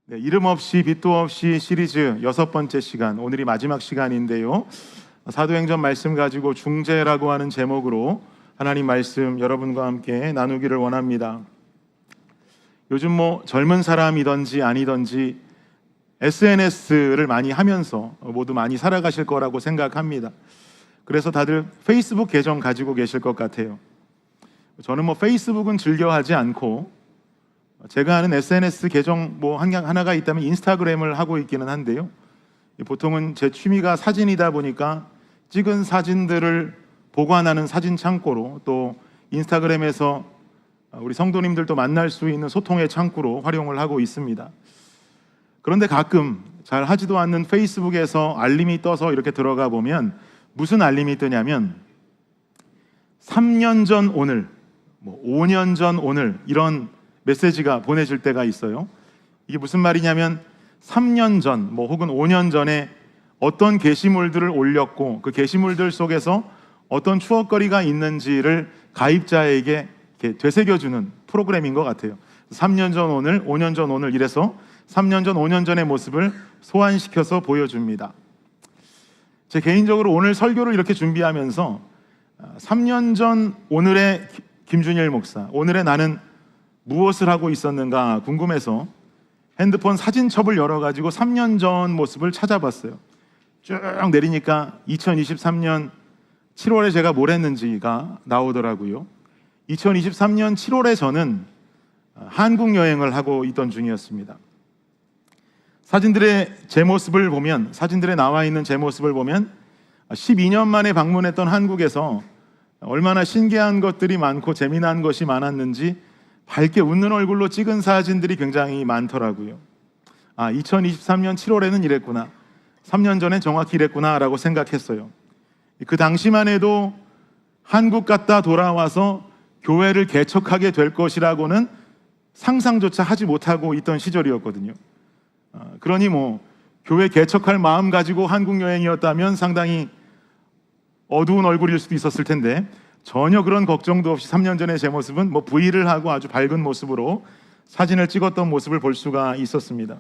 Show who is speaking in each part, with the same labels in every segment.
Speaker 1: 네, 이름 없이 빛도 없이 시리즈 6번째 시간, 오늘이 마지막 시간인데요. 사도행전 말씀 가지고 중재라고 하는 제목으로 하나님 말씀 여러분과 함께 나누기를 원합니다. 요즘 젊은 사람이든지 아니든지 SNS를 많이 하면서 모두 많이 살아가실 거라고 생각합니다. 그래서 다들 페이스북 계정 가지고 계실 것 같아요. 저는 페이스북은 즐겨하지 않고 제가 아는 SNS 계정 하나가 있다면 인스타그램을 하고 있기는 한데요. 보통은 제 취미가 사진이다 보니까 찍은 사진들을 보관하는 사진 창고로, 또 인스타그램에서 우리 성도님들도 만날 수 있는 소통의 창구로 활용을 하고 있습니다. 그런데 가끔 잘 하지도 않는 페이스북에서 알림이 떠서 이렇게 들어가 보면 무슨 알림이 뜨냐면 3년 전 오늘, 5년 전 오늘 이런 메시지가 보내질 때가 있어요. 이게 무슨 말이냐면 3년 전 혹은 5년 전에 어떤 게시물들을 올렸고 그 게시물들 속에서 어떤 추억거리가 있는지를 가입자에게 이렇게 되새겨주는 프로그램인 것 같아요. 3년 전 오늘, 5년 전 오늘 이래서 3년 전, 5년 전의 모습을 소환시켜서 보여줍니다. 제 개인적으로 오늘 설교를 이렇게 준비하면서 3년 전 오늘의 김준일 목사, 오늘의 나는 무엇을 하고 있었는가 궁금해서 핸드폰 사진첩을 열어가지고 3년 전 모습을 찾아봤어요. 쭉 내리니까 2023년 7월에 제가 뭘 했는지가 나오더라고요. 2023년 7월에 저는 한국 여행을 하고 있던 중이었습니다. 사진들의 제 모습을 보면, 사진들에 나와 있는 제 모습을 보면 12년 만에 방문했던 한국에서 얼마나 신기한 것들이 많고 재미난 것이 많았는지 밝게 웃는 얼굴로 찍은 사진들이 굉장히 많더라고요. 2023년 7월에는 이랬구나, 3년 전에 정확히 이랬구나 라고 생각했어요. 그 당시만 해도 한국 갔다 돌아와서 교회를 개척하게 될 것이라고는 상상조차 하지 못하고 있던 시절이었거든요. 그러니 교회 개척할 마음 가지고 한국 여행이었다면 상당히 어두운 얼굴일 수도 있었을 텐데 전혀 그런 걱정도 없이 3년 전에 제 모습은 V를 하고 아주 밝은 모습으로 사진을 찍었던 모습을 볼 수가 있었습니다.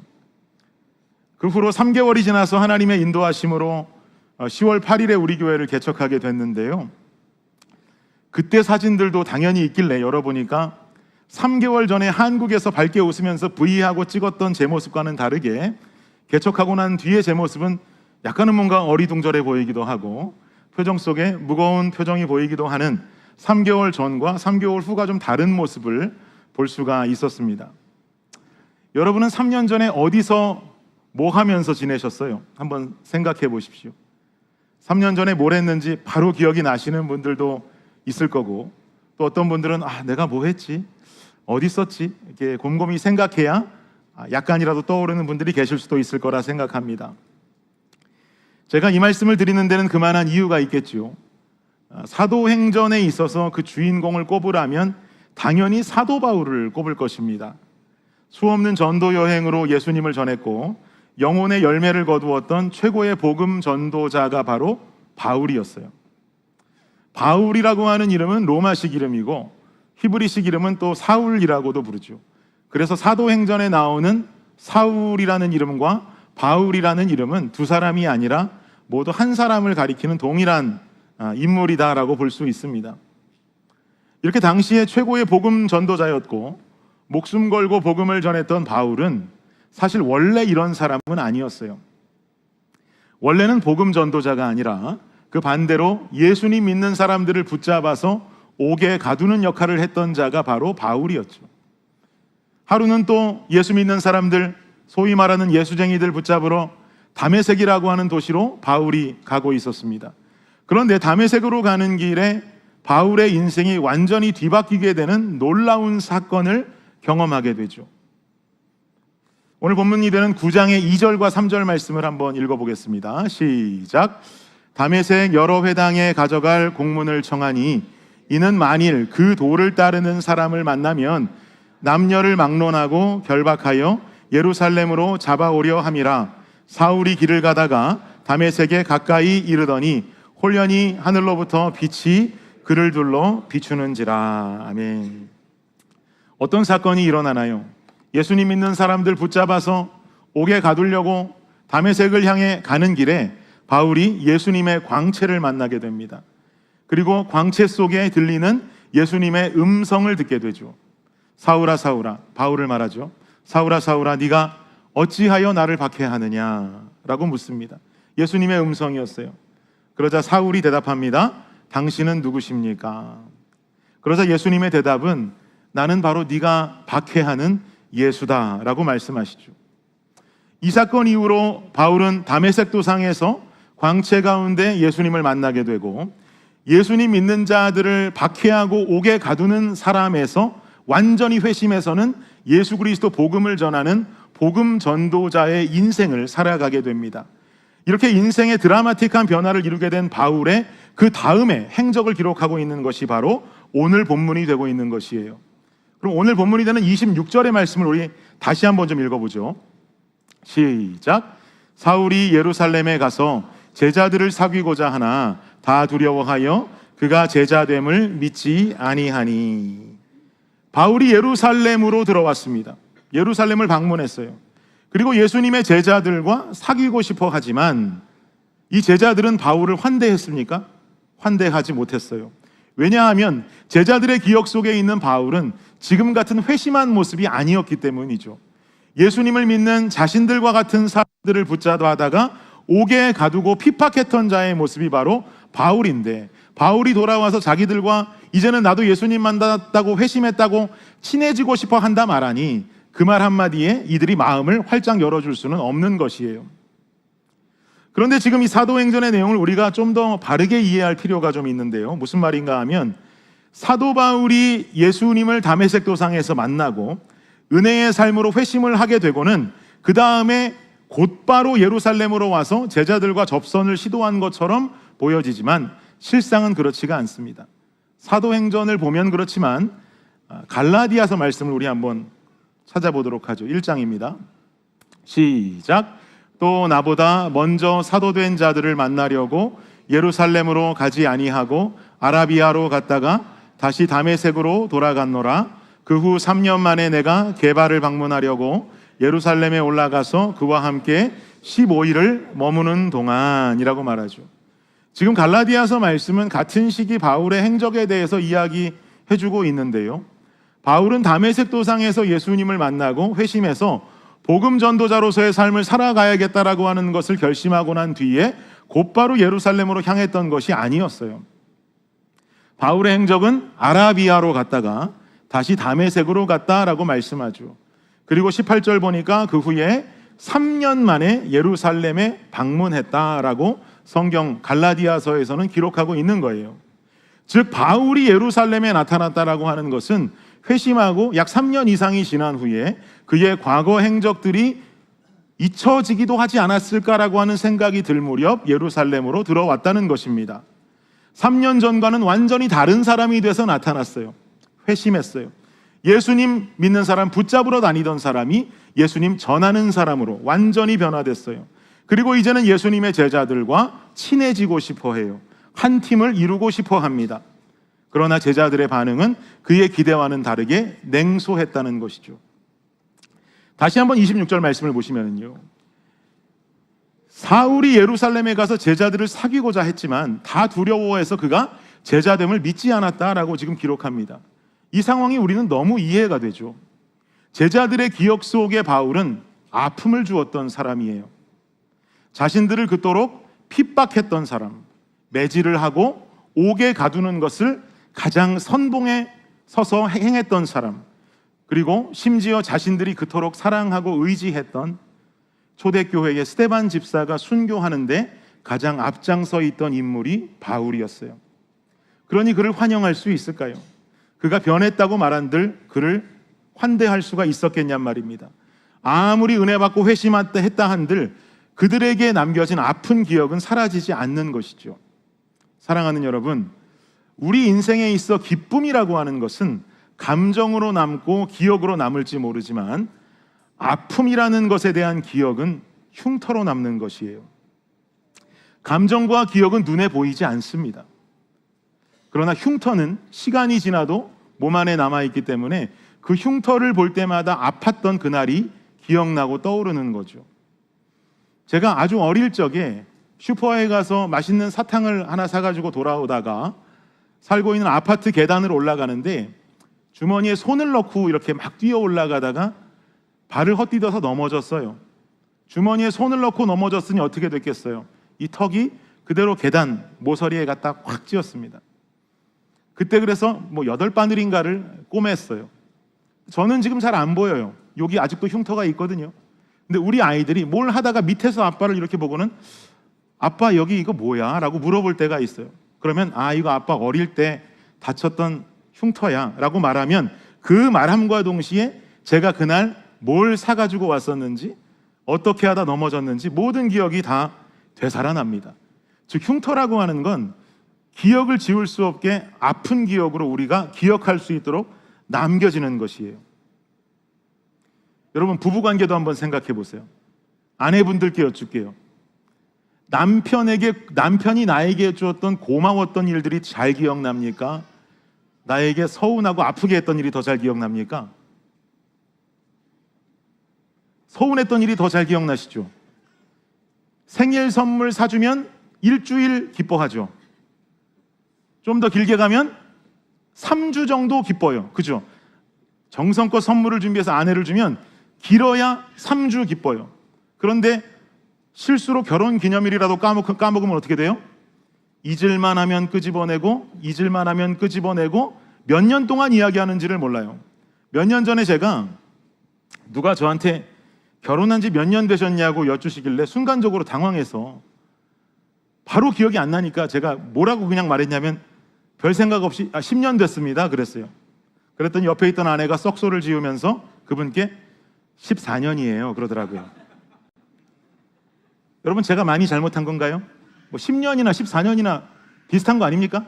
Speaker 1: 그 후로 3개월이 지나서 하나님의 인도하심으로 10월 8일에 우리 교회를 개척하게 됐는데요. 그때 사진들도 당연히 있길래 열어보니까 3개월 전에 한국에서 밝게 웃으면서 V하고 찍었던 제 모습과는 다르게 개척하고 난 뒤에 제 모습은 약간은 뭔가 어리둥절해 보이기도 하고 표정 속에 무거운 표정이 보이기도 하는 3개월 전과 3개월 후가 좀 다른 모습을 볼 수가 있었습니다. 여러분은 3년 전에 어디서 뭐 하면서 지내셨어요? 한번 생각해 보십시오. 3년 전에 뭘 했는지 바로 기억이 나시는 분들도 있을 거고, 또 어떤 분들은 내가 뭐 했지? 어디 있었지? 이렇게 곰곰이 생각해야 약간이라도 떠오르는 분들이 계실 수도 있을 거라 생각합니다. 제가 이 말씀을 드리는 데는 그만한 이유가 있겠죠. 사도행전에 있어서 그 주인공을 꼽으라면 당연히 사도 바울을 꼽을 것입니다. 수없는 전도 여행으로 예수님을 전했고 영혼의 열매를 거두었던 최고의 복음 전도자가 바로 바울이었어요. 바울이라고 하는 이름은 로마식 이름이고 히브리식 이름은 또 사울이라고도 부르죠. 그래서 사도행전에 나오는 사울이라는 이름과 바울이라는 이름은 두 사람이 아니라 모두 한 사람을 가리키는 동일한 인물이다라고 볼 수 있습니다. 이렇게 당시에 최고의 복음 전도자였고 목숨 걸고 복음을 전했던 바울은 사실 원래 이런 사람은 아니었어요. 원래는 복음 전도자가 아니라 그 반대로 예수님 믿는 사람들을 붙잡아서 옥에 가두는 역할을 했던 자가 바로 바울이었죠. 하루는 또 예수 믿는 사람들, 소위 말하는 예수쟁이들 붙잡으러 다메섹이라고 하는 도시로 바울이 가고 있었습니다. 그런데 다메섹으로 가는 길에 바울의 인생이 완전히 뒤바뀌게 되는 놀라운 사건을 경험하게 되죠. 오늘 본문이 되는 9장의 2절과 3절 말씀을 한번 읽어보겠습니다. 시작. 다메섹 여러 회당에 가져갈 공문을 청하니 이는 만일 그 도를 따르는 사람을 만나면 남녀를 막론하고 결박하여 예루살렘으로 잡아오려 함이라. 사울이 길을 가다가 다메섹에 가까이 이르더니 홀연히 하늘로부터 빛이 그를 둘러 비추는지라. 아멘. 어떤 사건이 일어나나요? 예수님 믿는 사람들 붙잡아서 옥에 가두려고 다메섹을 향해 가는 길에 바울이 예수님의 광채를 만나게 됩니다. 그리고 광채 속에 들리는 예수님의 음성을 듣게 되죠. 사울아 사울아, 바울을 말하죠. 사울아 사울아, 네가 어찌하여 나를 박해하느냐라고 묻습니다. 예수님의 음성이었어요. 그러자 사울이 대답합니다. 당신은 누구십니까? 그러자 예수님의 대답은 나는 바로 네가 박해하는 예수다라고 말씀하시죠. 이 사건 이후로 바울은 다메섹 도상에서 광채 가운데 예수님을 만나게 되고, 예수님 믿는 자들을 박해하고 옥에 가두는 사람에서 완전히 회심해서는 예수 그리스도 복음을 전하는 복음 전도자의 인생을 살아가게 됩니다. 이렇게 인생의 드라마틱한 변화를 이루게 된 바울의 그 다음에 행적을 기록하고 있는 것이 바로 오늘 본문이 되고 있는 것이에요. 그럼 오늘 본문이 되는 26절의 말씀을 우리 다시 한번 좀 읽어보죠. 시작. 사울이 예루살렘에 가서 제자들을 사귀고자 하나 다 두려워하여 그가 제자됨을 믿지 아니하니. 바울이 예루살렘으로 들어왔습니다. 예루살렘을 방문했어요. 그리고 예수님의 제자들과 사귀고 싶어 하지만 이 제자들은 바울을 환대했습니까? 환대하지 못했어요. 왜냐하면 제자들의 기억 속에 있는 바울은 지금 같은 회심한 모습이 아니었기 때문이죠. 예수님을 믿는 자신들과 같은 사람들을 붙잡아다가 옥에 가두고 핍박했던 자의 모습이 바로 바울인데, 바울이 돌아와서 자기들과 이제는 나도 예수님 만났다고 회심했다고 친해지고 싶어 한다 말하니 그 말 한마디에 이들이 마음을 활짝 열어줄 수는 없는 것이에요. 그런데 지금 이 사도행전의 내용을 우리가 좀 더 바르게 이해할 필요가 좀 있는데요. 무슨 말인가 하면, 사도 바울이 예수님을 다메섹 도상에서 만나고 은혜의 삶으로 회심을 하게 되고는 그 다음에 곧바로 예루살렘으로 와서 제자들과 접선을 시도한 것처럼 보여지지만 실상은 그렇지가 않습니다. 사도행전을 보면 그렇지만 갈라디아서 말씀을 우리 한번 찾아보도록 하죠. 1장입니다. 시작. 또 나보다 먼저 사도된 자들을 만나려고 예루살렘으로 가지 아니하고 아라비아로 갔다가 다시 다메섹으로 돌아갔노라. 그 후 3년 만에 내가 게바를 방문하려고 예루살렘에 올라가서 그와 함께 15일을 머무는 동안이라고 말하죠. 지금 갈라디아서 말씀은 같은 시기 바울의 행적에 대해서 이야기해주고 있는데요. 바울은 다메섹 도상에서 예수님을 만나고 회심해서 복음 전도자로서의 삶을 살아가야겠다라고 하는 것을 결심하고 난 뒤에 곧바로 예루살렘으로 향했던 것이 아니었어요. 바울의 행적은 아라비아로 갔다가 다시 다메섹으로 갔다라고 말씀하죠. 그리고 18절 보니까 그 후에 3년 만에 예루살렘에 방문했다라고 성경 갈라디아서에서는 기록하고 있는 거예요. 즉 바울이 예루살렘에 나타났다라고 하는 것은 회심하고 약 3년 이상이 지난 후에 그의 과거 행적들이 잊혀지기도 하지 않았을까라고 하는 생각이 들 무렵 예루살렘으로 들어왔다는 것입니다. 3년 전과는 완전히 다른 사람이 돼서 나타났어요. 회심했어요. 예수님 믿는 사람 붙잡으러 다니던 사람이 예수님 전하는 사람으로 완전히 변화됐어요. 그리고 이제는 예수님의 제자들과 친해지고 싶어 해요. 한 팀을 이루고 싶어 합니다. 그러나 제자들의 반응은 그의 기대와는 다르게 냉소했다는 것이죠. 다시 한번 26절 말씀을 보시면요, 사울이 예루살렘에 가서 제자들을 사귀고자 했지만 다 두려워해서 그가 제자됨을 믿지 않았다라고 지금 기록합니다. 이 상황이 우리는 너무 이해가 되죠. 제자들의 기억 속에 바울은 아픔을 주었던 사람이에요. 자신들을 그토록 핍박했던 사람, 매질을 하고 옥에 가두는 것을 가장 선봉에 서서 행했던 사람, 그리고 심지어 자신들이 그토록 사랑하고 의지했던 초대교회의 스데반 집사가 순교하는데 가장 앞장서 있던 인물이 바울이었어요. 그러니 그를 환영할 수 있을까요? 그가 변했다고 말한들 그를 환대할 수가 있었겠냔 말입니다. 아무리 은혜 받고 회심했다 한들 그들에게 남겨진 아픈 기억은 사라지지 않는 것이죠. 사랑하는 여러분, 우리 인생에 있어 기쁨이라고 하는 것은 감정으로 남고 기억으로 남을지 모르지만 아픔이라는 것에 대한 기억은 흉터로 남는 것이에요. 감정과 기억은 눈에 보이지 않습니다. 그러나 흉터는 시간이 지나도 몸 안에 남아있기 때문에 그 흉터를 볼 때마다 아팠던 그날이 기억나고 떠오르는 거죠. 제가 아주 어릴 적에 슈퍼에 가서 맛있는 사탕을 하나 사가지고 돌아오다가 살고 있는 아파트 계단을 올라가는데 주머니에 손을 넣고 이렇게 막 뛰어 올라가다가 발을 헛디뎌서 넘어졌어요. 주머니에 손을 넣고 넘어졌으니 어떻게 됐겠어요? 이 턱이 그대로 계단 모서리에 갖다 확 찧었습니다. 그때 그래서 8바늘인가를 꼬맸어요. 저는 지금 잘 안 보여요. 여기 아직도 흉터가 있거든요. 근데 우리 아이들이 뭘 하다가 밑에서 아빠를 이렇게 보고는 아빠 여기 이거 뭐야? 라고 물어볼 때가 있어요. 그러면 이거 아빠 어릴 때 다쳤던 흉터야 라고 말하면 그 말함과 동시에 제가 그날 뭘 사가지고 왔었는지 어떻게 하다 넘어졌는지 모든 기억이 다 되살아납니다. 즉 흉터라고 하는 건 기억을 지울 수 없게 아픈 기억으로 우리가 기억할 수 있도록 남겨지는 것이에요. 여러분 부부관계도 한번 생각해 보세요. 아내분들께 여쭙게요. 남편이 나에게 주었던 고마웠던 일들이 잘 기억납니까? 나에게 서운하고 아프게 했던 일이 더 잘 기억납니까? 서운했던 일이 더 잘 기억나시죠? 생일 선물 사주면 일주일 기뻐하죠. 좀 더 길게 가면 3주 정도 기뻐요. 그죠? 정성껏 선물을 준비해서 아내를 주면 길어야 3주 기뻐요. 그런데 실수로 결혼 기념일이라도 까먹으면 어떻게 돼요? 잊을만 하면 끄집어내고 잊을만 하면 끄집어내고 몇 년 동안 이야기하는지를 몰라요. 몇 년 전에 제가 누가 저한테 결혼한 지 몇 년 되셨냐고 여쭈시길래 순간적으로 당황해서 바로 기억이 안 나니까 제가 뭐라고 그냥 말했냐면 별 생각 없이 10년 됐습니다 그랬어요. 그랬더니 옆에 있던 아내가 썩소를 지으면서 그분께 14년이에요 그러더라고요. 여러분 제가 많이 잘못한 건가요? 10년이나 14년이나 비슷한 거 아닙니까?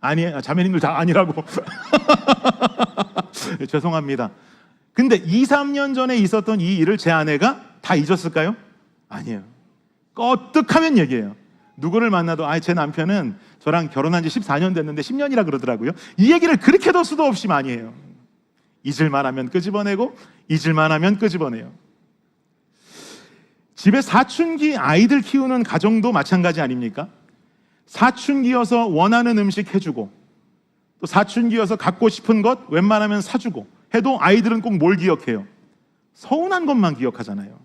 Speaker 1: 아니에요. 자매님들 다 아니라고. 죄송합니다. 근데 2, 3년 전에 있었던 이 일을 제 아내가 다 잊었을까요? 아니에요. 꺼뜩하면 얘기해요. 누구를 만나도 제 남편은 저랑 결혼한 지 14년 됐는데 10년이라 그러더라고요. 이 얘기를 그렇게도 수도 없이 많이 해요. 잊을만 하면 끄집어내고 잊을만 하면 끄집어내요. 집에 사춘기 아이들 키우는 가정도 마찬가지 아닙니까? 사춘기여서 원하는 음식 해주고 또 사춘기여서 갖고 싶은 것 웬만하면 사주고 해도 아이들은 꼭 뭘 기억해요? 서운한 것만 기억하잖아요.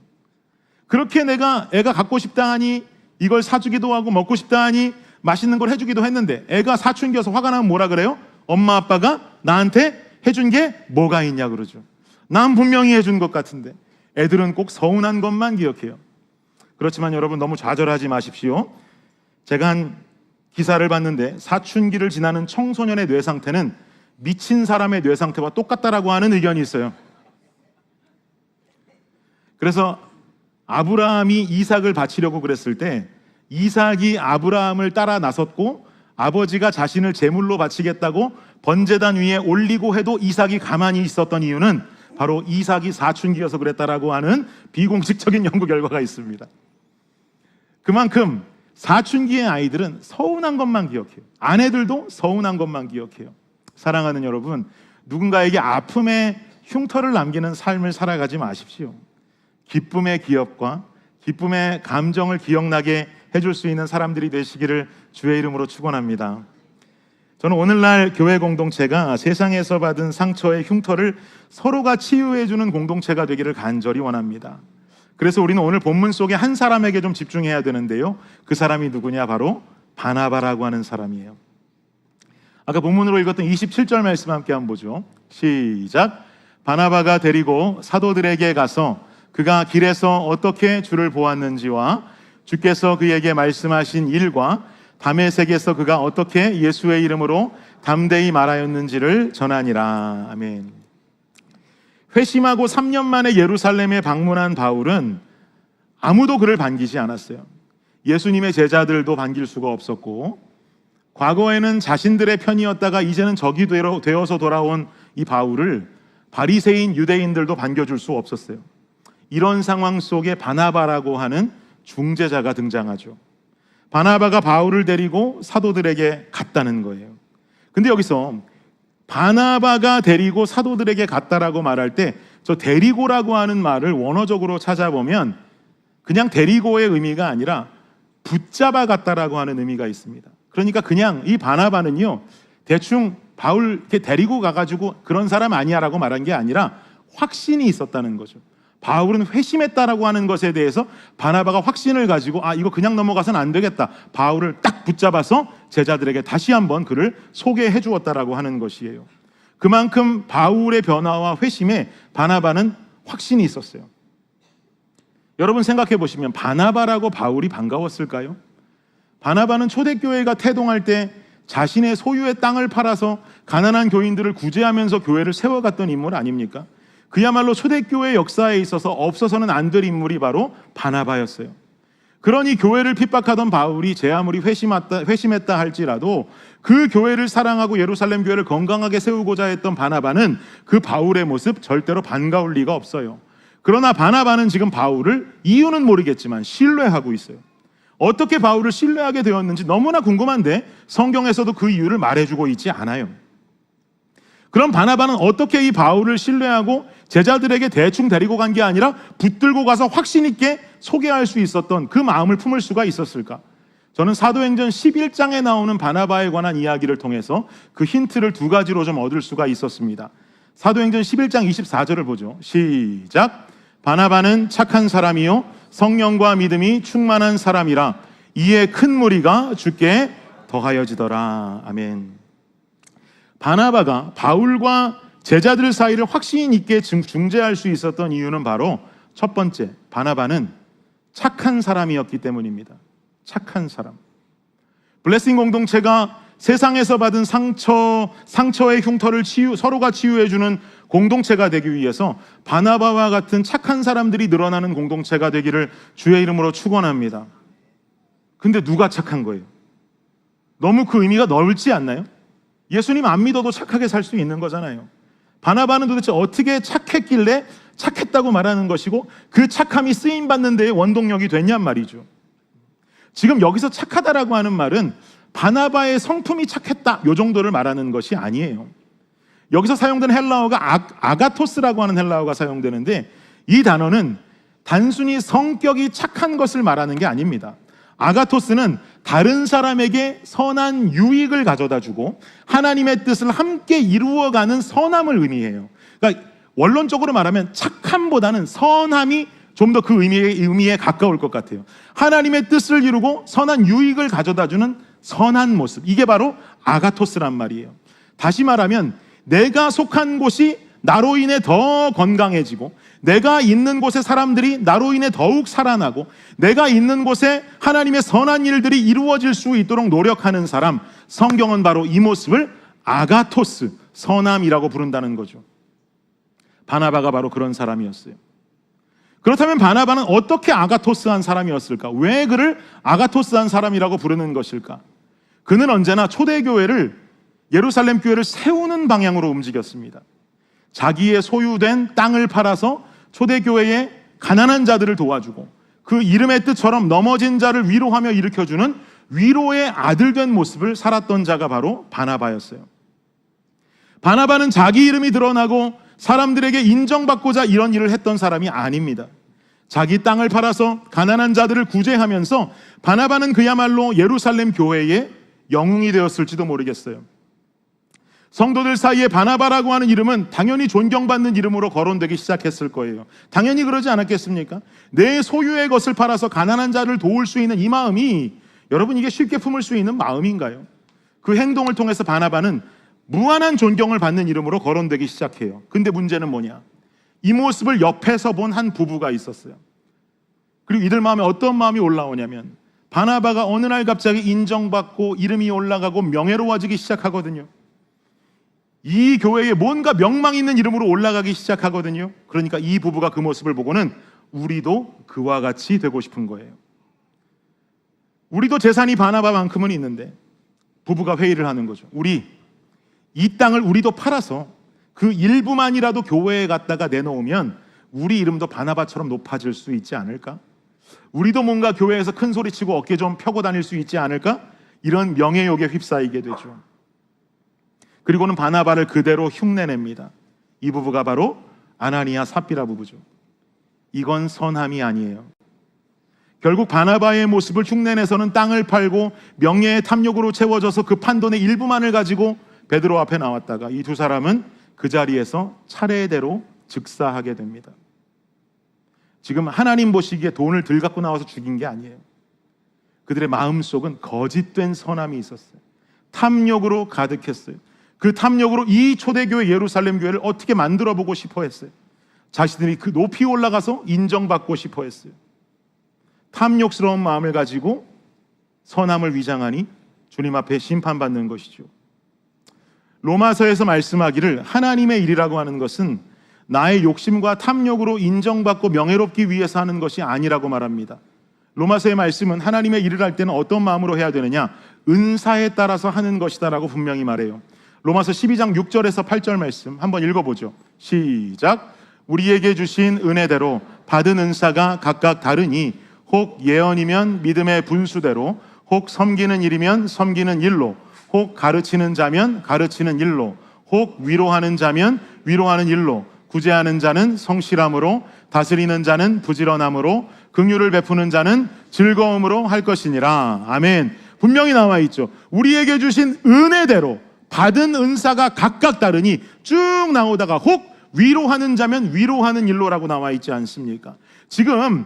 Speaker 1: 그렇게 내가 애가 갖고 싶다 하니 이걸 사주기도 하고 먹고 싶다 하니 맛있는 걸 해주기도 했는데 애가 사춘기여서 화가 나면 뭐라 그래요? 엄마 아빠가 나한테 해준 게 뭐가 있냐 그러죠. 난 분명히 해준 것 같은데. 애들은 꼭 서운한 것만 기억해요. 그렇지만 여러분 너무 좌절하지 마십시오. 제가 한 기사를 봤는데 사춘기를 지나는 청소년의 뇌 상태는 미친 사람의 뇌 상태와 똑같다라고 하는 의견이 있어요. 그래서 아브라함이 이삭을 바치려고 그랬을 때 이삭이 아브라함을 따라 나섰고 아버지가 자신을 제물로 바치겠다고 번제단 위에 올리고 해도 이삭이 가만히 있었던 이유는 바로 이삭이 사춘기여서 그랬다라고 하는 비공식적인 연구 결과가 있습니다. 그만큼 사춘기의 아이들은 서운한 것만 기억해요. 아내들도 서운한 것만 기억해요. 사랑하는 여러분, 누군가에게 아픔의 흉터를 남기는 삶을 살아가지 마십시오. 기쁨의 기억과 기쁨의 감정을 기억나게 해줄 수 있는 사람들이 되시기를 주의 이름으로 축원합니다. 저는 오늘날 교회 공동체가 세상에서 받은 상처의 흉터를 서로가 치유해주는 공동체가 되기를 간절히 원합니다. 그래서 우리는 오늘 본문 속에 한 사람에게 좀 집중해야 되는데요. 그 사람이 누구냐? 바로 바나바라고 하는 사람이에요. 아까 본문으로 읽었던 27절 말씀 함께 한번 보죠. 시작. 바나바가 데리고 사도들에게 가서 그가 길에서 어떻게 주를 보았는지와 주께서 그에게 말씀하신 일과 다메섹에서 그가 어떻게 예수의 이름으로 담대히 말하였는지를 전하니라. 아멘. 회심하고 3년 만에 예루살렘에 방문한 바울은 아무도 그를 반기지 않았어요. 예수님의 제자들도 반길 수가 없었고 과거에는 자신들의 편이었다가 이제는 적이 되어서 돌아온 이 바울을 바리새인 유대인들도 반겨줄 수 없었어요. 이런 상황 속에 바나바라고 하는 중재자가 등장하죠. 바나바가 바울을 데리고 사도들에게 갔다는 거예요. 근데 여기서 바나바가 데리고 사도들에게 갔다라고 말할 때 저 데리고라고 하는 말을 원어적으로 찾아보면 그냥 데리고의 의미가 아니라 붙잡아 갔다라고 하는 의미가 있습니다. 그러니까 그냥 이 바나바는요, 대충 바울 이렇게 데리고 가가지고 그런 사람 아니야라고 말한 게 아니라 확신이 있었다는 거죠. 바울은 회심했다라고 하는 것에 대해서 바나바가 확신을 가지고 이거 그냥 넘어가서는 안 되겠다. 바울을 딱 붙잡아서 제자들에게 다시 한번 그를 소개해 주었다라고 하는 것이에요. 그만큼 바울의 변화와 회심에 바나바는 확신이 있었어요. 여러분 생각해 보시면 바나바라고 바울이 반가웠을까요? 바나바는 초대교회가 태동할 때 자신의 소유의 땅을 팔아서 가난한 교인들을 구제하면서 교회를 세워갔던 인물 아닙니까? 그야말로 초대교회 역사에 있어서 없어서는 안 될 인물이 바로 바나바였어요. 그러니 교회를 핍박하던 바울이 제 아무리 회심했다 할지라도 그 교회를 사랑하고 예루살렘 교회를 건강하게 세우고자 했던 바나바는 그 바울의 모습 절대로 반가울 리가 없어요. 그러나 바나바는 지금 바울을 이유는 모르겠지만 신뢰하고 있어요. 어떻게 바울을 신뢰하게 되었는지 너무나 궁금한데 성경에서도 그 이유를 말해주고 있지 않아요. 그럼 바나바는 어떻게 이 바울을 신뢰하고 제자들에게 대충 데리고 간 게 아니라 붙들고 가서 확신 있게 소개할 수 있었던 그 마음을 품을 수가 있었을까? 저는 사도행전 11장에 나오는 바나바에 관한 이야기를 통해서 그 힌트를 두 가지로 좀 얻을 수가 있었습니다. 사도행전 11장 24절을 보죠. 시작. 바나바는 착한 사람이요 성령과 믿음이 충만한 사람이라 이에 큰 무리가 주께 더하여지더라. 아멘. 바나바가 바울과 제자들 사이를 확신 있게 중재할 수 있었던 이유는 바로 첫 번째, 바나바는 착한 사람이었기 때문입니다. 착한 사람. 블레싱 공동체가 세상에서 받은 상처의 흉터를 서로가 치유해주는 공동체가 되기 위해서 바나바와 같은 착한 사람들이 늘어나는 공동체가 되기를 주의 이름으로 축원합니다. 근데 누가 착한 거예요? 너무 그 의미가 넓지 않나요? 예수님 안 믿어도 착하게 살 수 있는 거잖아요. 바나바는 도대체 어떻게 착했길래 착했다고 말하는 것이고 그 착함이 쓰임받는 데에 원동력이 됐냔 말이죠. 지금 여기서 착하다라고 하는 말은 바나바의 성품이 착했다 이 정도를 말하는 것이 아니에요. 여기서 사용된 헬라어가 아가토스라고 하는 헬라어가 사용되는데 이 단어는 단순히 성격이 착한 것을 말하는 게 아닙니다. 아가토스는 다른 사람에게 선한 유익을 가져다 주고 하나님의 뜻을 함께 이루어가는 선함을 의미해요. 그러니까 원론적으로 말하면 착함보다는 선함이 좀 더 그 의미에 가까울 것 같아요. 하나님의 뜻을 이루고 선한 유익을 가져다 주는 선한 모습, 이게 바로 아가토스란 말이에요. 다시 말하면 내가 속한 곳이 나로 인해 더 건강해지고 내가 있는 곳의 사람들이 나로 인해 더욱 살아나고 내가 있는 곳에 하나님의 선한 일들이 이루어질 수 있도록 노력하는 사람, 성경은 바로 이 모습을 아가토스, 선함이라고 부른다는 거죠. 바나바가 바로 그런 사람이었어요. 그렇다면 바나바는 어떻게 아가토스한 사람이었을까? 왜 그를 아가토스한 사람이라고 부르는 것일까? 그는 언제나 초대교회를, 예루살렘 교회를 세우는 방향으로 움직였습니다. 자기의 소유된 땅을 팔아서 초대교회의 가난한 자들을 도와주고 그 이름의 뜻처럼 넘어진 자를 위로하며 일으켜주는 위로의 아들 된 모습을 살았던 자가 바로 바나바였어요. 바나바는 자기 이름이 드러나고 사람들에게 인정받고자 이런 일을 했던 사람이 아닙니다. 자기 땅을 팔아서 가난한 자들을 구제하면서 바나바는 그야말로 예루살렘 교회의 영웅이 되었을지도 모르겠어요. 성도들 사이에 바나바라고 하는 이름은 당연히 존경받는 이름으로 거론되기 시작했을 거예요. 당연히 그러지 않았겠습니까? 내 소유의 것을 팔아서 가난한 자를 도울 수 있는 이 마음이, 여러분 이게 쉽게 품을 수 있는 마음인가요? 그 행동을 통해서 바나바는 무한한 존경을 받는 이름으로 거론되기 시작해요. 근데 문제는 뭐냐? 이 모습을 옆에서 본 한 부부가 있었어요. 그리고 이들 마음에 어떤 마음이 올라오냐면 바나바가 어느 날 갑자기 인정받고 이름이 올라가고 명예로워지기 시작하거든요. 이 교회에 뭔가 명망 있는 이름으로 올라가기 시작하거든요. 그러니까 이 부부가 그 모습을 보고는 우리도 그와 같이 되고 싶은 거예요. 우리도 재산이 바나바만큼은 있는데 부부가 회의를 하는 거죠. 우리 이 땅을 우리도 팔아서 그 일부만이라도 교회에 갖다가 내놓으면 우리 이름도 바나바처럼 높아질 수 있지 않을까? 우리도 뭔가 교회에서 큰 소리치고 어깨 좀 펴고 다닐 수 있지 않을까? 이런 명예욕에 휩싸이게 되죠. 그리고는 바나바를 그대로 흉내냅니다. 이 부부가 바로 아나니아 삽비라 부부죠. 이건 선함이 아니에요. 결국 바나바의 모습을 흉내내서는 땅을 팔고 명예의 탐욕으로 채워져서 그 판돈의 일부만을 가지고 베드로 앞에 나왔다가 이 두 사람은 그 자리에서 차례대로 즉사하게 됩니다. 지금 하나님 보시기에 돈을 들 갖고 나와서 죽인 게 아니에요. 그들의 마음속은 거짓된 선함이 있었어요. 탐욕으로 가득했어요. 그 탐욕으로 이 초대교회 예루살렘 교회를 어떻게 만들어 보고 싶어 했어요. 자신들이 그 높이 올라가서 인정받고 싶어 했어요. 탐욕스러운 마음을 가지고 선함을 위장하니 주님 앞에 심판받는 것이죠. 로마서에서 말씀하기를 하나님의 일이라고 하는 것은 나의 욕심과 탐욕으로 인정받고 명예롭기 위해서 하는 것이 아니라고 말합니다. 로마서의 말씀은 하나님의 일을 할 때는 어떤 마음으로 해야 되느냐? 은사에 따라서 하는 것이다 라고 분명히 말해요. 로마서 12장 6절에서 8절 말씀 한번 읽어보죠. 시작. 우리에게 주신 은혜대로 받은 은사가 각각 다르니 혹 예언이면 믿음의 분수대로, 혹 섬기는 일이면 섬기는 일로, 혹 가르치는 자면 가르치는 일로, 혹 위로하는 자면 위로하는 일로, 구제하는 자는 성실함으로, 다스리는 자는 부지런함으로, 긍휼을 베푸는 자는 즐거움으로 할 것이니라. 아멘. 분명히 나와 있죠. 우리에게 주신 은혜대로 받은 은사가 각각 다르니 쭉 나오다가 혹 위로하는 자면 위로하는 일로라고 나와 있지 않습니까? 지금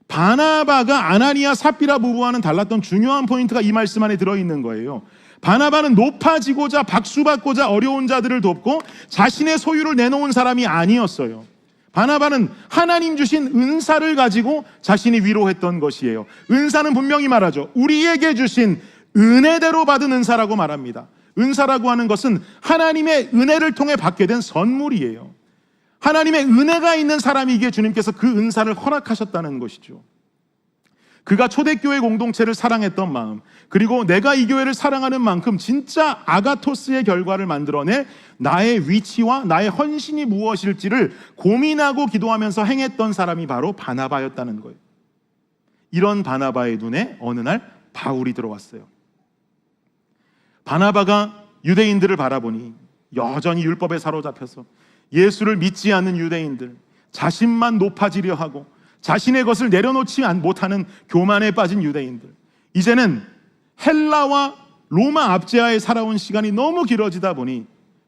Speaker 1: 바나바가 아나니아 삽비라 부부와는 달랐던 중요한 포인트가 이 말씀 안에 들어있는 거예요. 바나바는 높아지고자 박수받고자 어려운 자들을 돕고 자신의 소유를 내놓은 사람이 아니었어요. 바나바는 하나님 주신 은사를 가지고 자신이 위로했던 것이에요. 은사는 분명히 말하죠. 우리에게 주신 은혜대로 받은 은사라고 말합니다. 은사라고 하는 것은 하나님의 은혜를 통해 받게 된 선물이에요. 하나님의 은혜가 있는 사람이기에 주님께서 그 은사를 허락하셨다는 것이죠. 그가 초대교회 공동체를 사랑했던 마음, 그리고 내가 이 교회를 사랑하는 만큼 진짜 아가토스의 결과를 만들어내 나의 위치와 나의 헌신이 무엇일지를 고민하고 기도하면서 행했던 사람이 바로 바나바였다는 거예요. 이런 바나바의 눈에 어느 날 바울이 들어왔어요. 바나바가 유대인들을 바라보니 여전히 율법에 사로잡혀서 예수를 믿지 않는 유대인들, 자신만 높아지려 하고 자신의 것을 내려놓지 못하는 교만에 빠진 유대인들, 이제는 헬라와 로마 압제하에 살아온 시간이 너무 길어지다 보니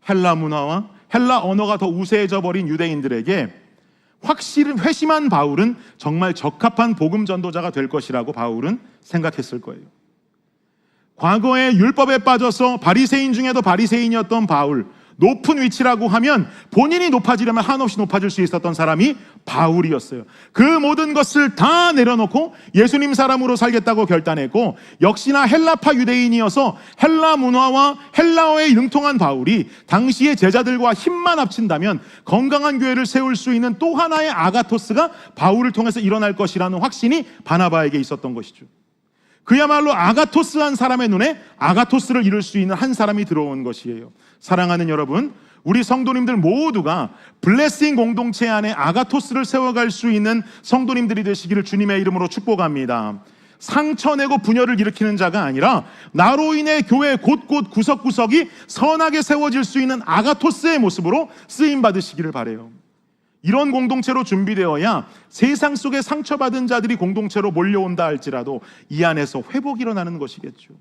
Speaker 1: 헬라 문화와 헬라 언어가 더 우세해져 버린 유대인들에게 확실히 회심한 바울은 정말 적합한 복음 전도자가 될 것이라고 바울은 생각했을 거예요. 과거에 율법에 빠져서 바리새인 중에도 바리새인이었던 바울, 높은 위치라고 하면 본인이 높아지려면 한없이 높아질 수 있었던 사람이 바울이었어요. 그 모든 것을 다 내려놓고 예수님 사람으로 살겠다고 결단했고, 역시나 헬라파 유대인이어서 헬라 문화와 헬라어에 융통한 바울이 당시의 제자들과 힘만 합친다면 건강한 교회를 세울 수 있는 또 하나의 아가토스가 바울을 통해서 일어날 것이라는 확신이 바나바에게 있었던 것이죠. 그야말로 아가토스한 사람의 눈에 아가토스를 이룰 수 있는 한 사람이 들어온 것이에요. 사랑하는 여러분, 우리 성도님들 모두가 블레싱 공동체 안에 아가토스를 세워갈 수 있는 성도님들이 되시기를 주님의 이름으로 축복합니다. 상처내고 분열을 일으키는 자가 아니라 나로 인해 교회 곳곳 구석구석이 선하게 세워질 수 있는 아가토스의 모습으로 쓰임 받으시기를 바라요. 이런 공동체로 준비되어야 세상 속에 상처받은 자들이 공동체로 몰려온다 할지라도 이 안에서 회복이 일어나는 것이겠죠.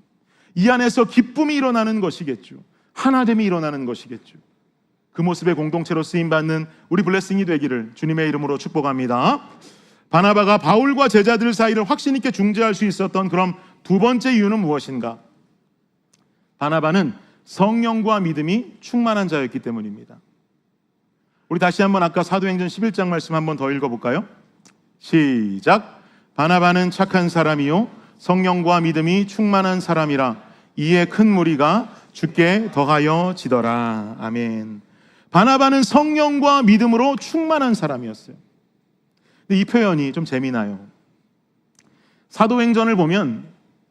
Speaker 1: 이 안에서 기쁨이 일어나는 것이겠죠. 하나됨이 일어나는 것이겠죠. 그 모습의 공동체로 쓰임받는 우리 블레싱이 되기를 주님의 이름으로 축복합니다. 바나바가 바울과 제자들 사이를 확신 있게 중재할 수 있었던 그럼 두 번째 이유는 무엇인가? 바나바는 성령과 믿음이 충만한 자였기 때문입니다. 우리 다시 한번 아까 사도행전 11장 말씀 한번 더 읽어볼까요? 시작. 바나바는 착한 사람이요 성령과 믿음이 충만한 사람이라 이에 큰 무리가 주께 더하여 지더라. 아멘. 바나바는 성령과 믿음으로 충만한 사람이었어요. 근데 이 표현이 좀 재미나요. 사도행전을 보면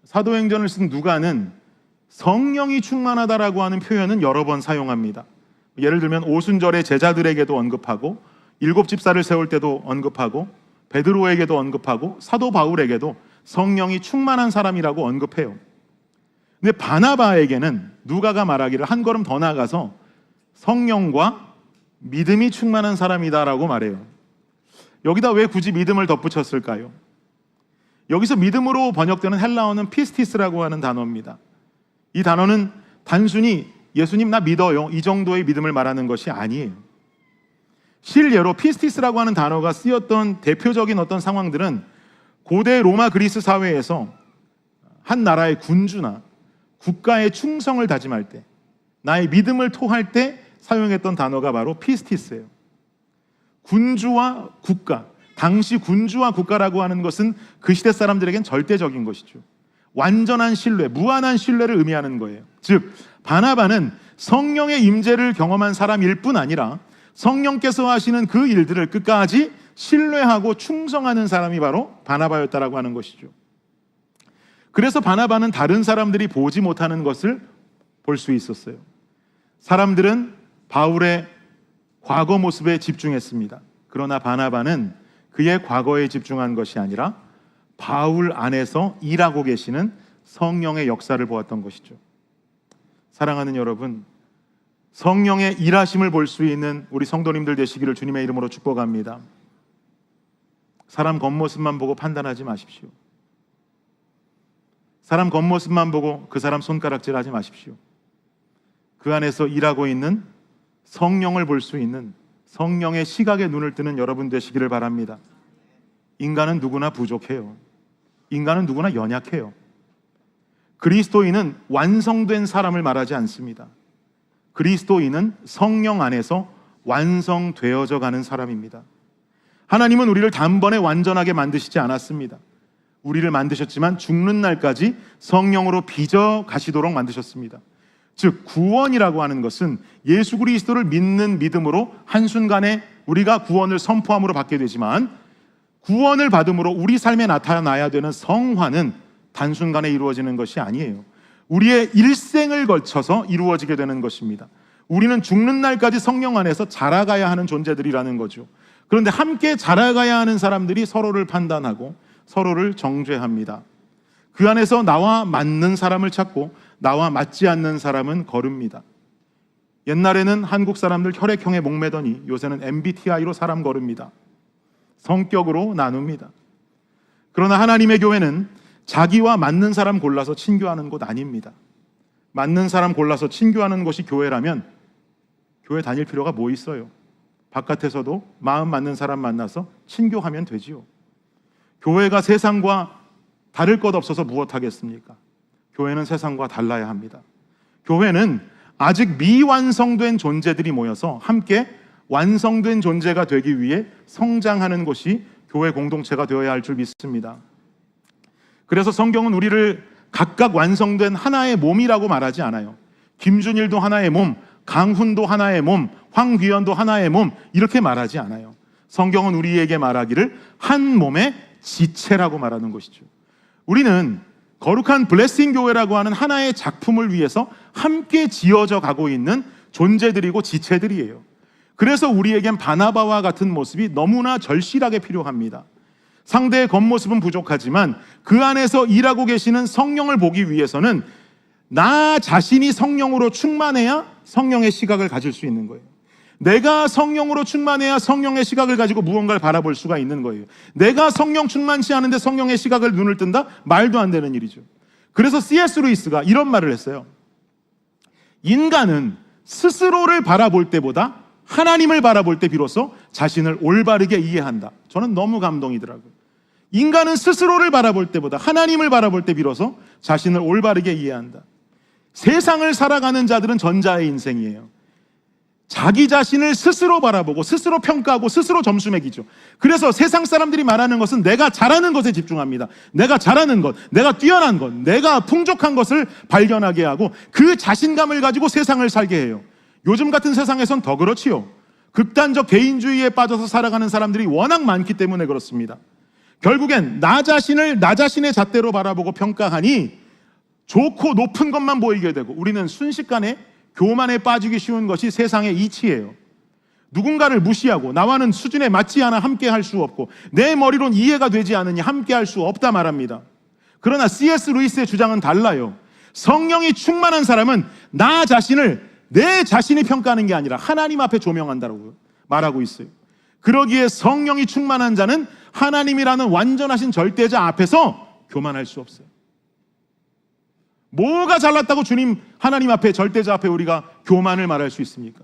Speaker 1: 사도행전을 쓴 누가는 성령이 충만하다라고 하는 표현은 여러 번 사용합니다. 예를 들면 오순절에 제자들에게도 언급하고 일곱 집사를 세울 때도 언급하고 베드로에게도 언급하고 사도 바울에게도 성령이 충만한 사람이라고 언급해요. 근데 바나바에게는 누가가 말하기를 한 걸음 더 나아가서 성령과 믿음이 충만한 사람이다라고 말해요. 여기다 왜 굳이 믿음을 덧붙였을까요? 여기서 믿음으로 번역되는 헬라어는 피스티스라고 하는 단어입니다. 이 단어는 단순히 예수님 나 믿어요 이 정도의 믿음을 말하는 것이 아니에요. 실례로 피스티스라고 하는 단어가 쓰였던 대표적인 어떤 상황들은 고대 로마 그리스 사회에서 한 나라의 군주나 국가의 충성을 다짐할 때, 나의 믿음을 토할 때 사용했던 단어가 바로 피스티스예요. 군주와 국가, 당시 군주와 국가라고 하는 것은 그 시대 사람들에겐 절대적인 것이죠. 완전한 신뢰, 무한한 신뢰를 의미하는 거예요. 즉 바나바는 성령의 임재를 경험한 사람일 뿐 아니라 성령께서 하시는 그 일들을 끝까지 신뢰하고 충성하는 사람이 바로 바나바였다라고 하는 것이죠. 그래서 바나바는 다른 사람들이 보지 못하는 것을 볼 수 있었어요. 사람들은 바울의 과거 모습에 집중했습니다. 그러나 바나바는 그의 과거에 집중한 것이 아니라 바울 안에서 일하고 계시는 성령의 역사를 보았던 것이죠. 사랑하는 여러분, 성령의 일하심을 볼 수 있는 우리 성도님들 되시기를 주님의 이름으로 축복합니다. 사람 겉모습만 보고 판단하지 마십시오. 사람 겉모습만 보고 그 사람 손가락질하지 마십시오. 그 안에서 일하고 있는 성령을 볼 수 있는 성령의 시각에 눈을 뜨는 여러분 되시기를 바랍니다. 인간은 누구나 부족해요. 인간은 누구나 연약해요. 그리스도인은 완성된 사람을 말하지 않습니다. 그리스도인은 성령 안에서 완성되어져 가는 사람입니다. 하나님은 우리를 단번에 완전하게 만드시지 않았습니다. 우리를 만드셨지만 죽는 날까지 성령으로 빚어 가시도록 만드셨습니다. 즉 구원이라고 하는 것은 예수 그리스도를 믿는 믿음으로 한순간에 우리가 구원을 선포함으로 받게 되지만, 구원을 받음으로 우리 삶에 나타나야 되는 성화는 단순간에 이루어지는 것이 아니에요. 우리의 일생을 걸쳐서 이루어지게 되는 것입니다. 우리는 죽는 날까지 성령 안에서 자라가야 하는 존재들이라는 거죠. 그런데 함께 자라가야 하는 사람들이 서로를 판단하고 서로를 정죄합니다. 그 안에서 나와 맞는 사람을 찾고 나와 맞지 않는 사람은 거릅니다. 옛날에는 한국 사람들 혈액형에 목매더니 요새는 MBTI로 사람 거릅니다. 성격으로 나눕니다. 그러나 하나님의 교회는 자기와 맞는 사람 골라서 친교하는 곳 아닙니다. 맞는 사람 골라서 친교하는 것이 교회라면 교회 다닐 필요가 뭐 있어요? 바깥에서도 마음 맞는 사람 만나서 친교하면 되지요. 교회가 세상과 다를 것 없어서 무엇하겠습니까? 교회는 세상과 달라야 합니다. 교회는 아직 미완성된 존재들이 모여서 함께 완성된 존재가 되기 위해 성장하는 것이 교회 공동체가 되어야 할 줄 믿습니다. 그래서 성경은 우리를 각각 완성된 하나의 몸이라고 말하지 않아요. 김준일도 하나의 몸, 강훈도 하나의 몸, 황귀현도 하나의 몸, 이렇게 말하지 않아요. 성경은 우리에게 말하기를 한 몸의 지체라고 말하는 것이죠. 우리는 거룩한 블레싱 교회라고 하는 하나의 작품을 위해서 함께 지어져 가고 있는 존재들이고 지체들이에요. 그래서 우리에겐 바나바와 같은 모습이 너무나 절실하게 필요합니다. 상대의 겉모습은 부족하지만 그 안에서 일하고 계시는 성령을 보기 위해서는 나 자신이 성령으로 충만해야 성령의 시각을 가질 수 있는 거예요. 내가 성령으로 충만해야 성령의 시각을 가지고 무언가를 바라볼 수가 있는 거예요. 내가 성령 충만치 않은데 성령의 시각을 눈을 뜬다? 말도 안 되는 일이죠. 그래서 C.S. 루이스가 이런 말을 했어요. 인간은 스스로를 바라볼 때보다 하나님을 바라볼 때 비로소 자신을 올바르게 이해한다. 저는 너무 감동이더라고요. 인간은 스스로를 바라볼 때보다 하나님을 바라볼 때 비로소 자신을 올바르게 이해한다. 세상을 살아가는 자들은 전자의 인생이에요. 자기 자신을 스스로 바라보고 스스로 평가하고 스스로 점수 매기죠. 그래서 세상 사람들이 말하는 것은 내가 잘하는 것에 집중합니다. 내가 잘하는 것, 내가 뛰어난 것, 내가 풍족한 것을 발견하게 하고 그 자신감을 가지고 세상을 살게 해요. 요즘 같은 세상에선 더 그렇지요. 극단적 개인주의에 빠져서 살아가는 사람들이 워낙 많기 때문에 그렇습니다. 결국엔 나 자신을 나 자신의 잣대로 바라보고 평가하니 좋고 높은 것만 보이게 되고, 우리는 순식간에 교만에 빠지기 쉬운 것이 세상의 이치예요. 누군가를 무시하고 나와는 수준에 맞지 않아 함께 할 수 없고 내 머리론 이해가 되지 않으니 함께 할 수 없다 말합니다. 그러나 C.S. 루이스의 주장은 달라요. 성령이 충만한 사람은 나 자신을 내 자신이 평가하는 게 아니라 하나님 앞에 조명한다고 말하고 있어요. 그러기에 성령이 충만한 자는 하나님이라는 완전하신 절대자 앞에서 교만할 수 없어요. 뭐가 잘났다고 주님 하나님 앞에, 절대자 앞에 우리가 교만을 말할 수 있습니까?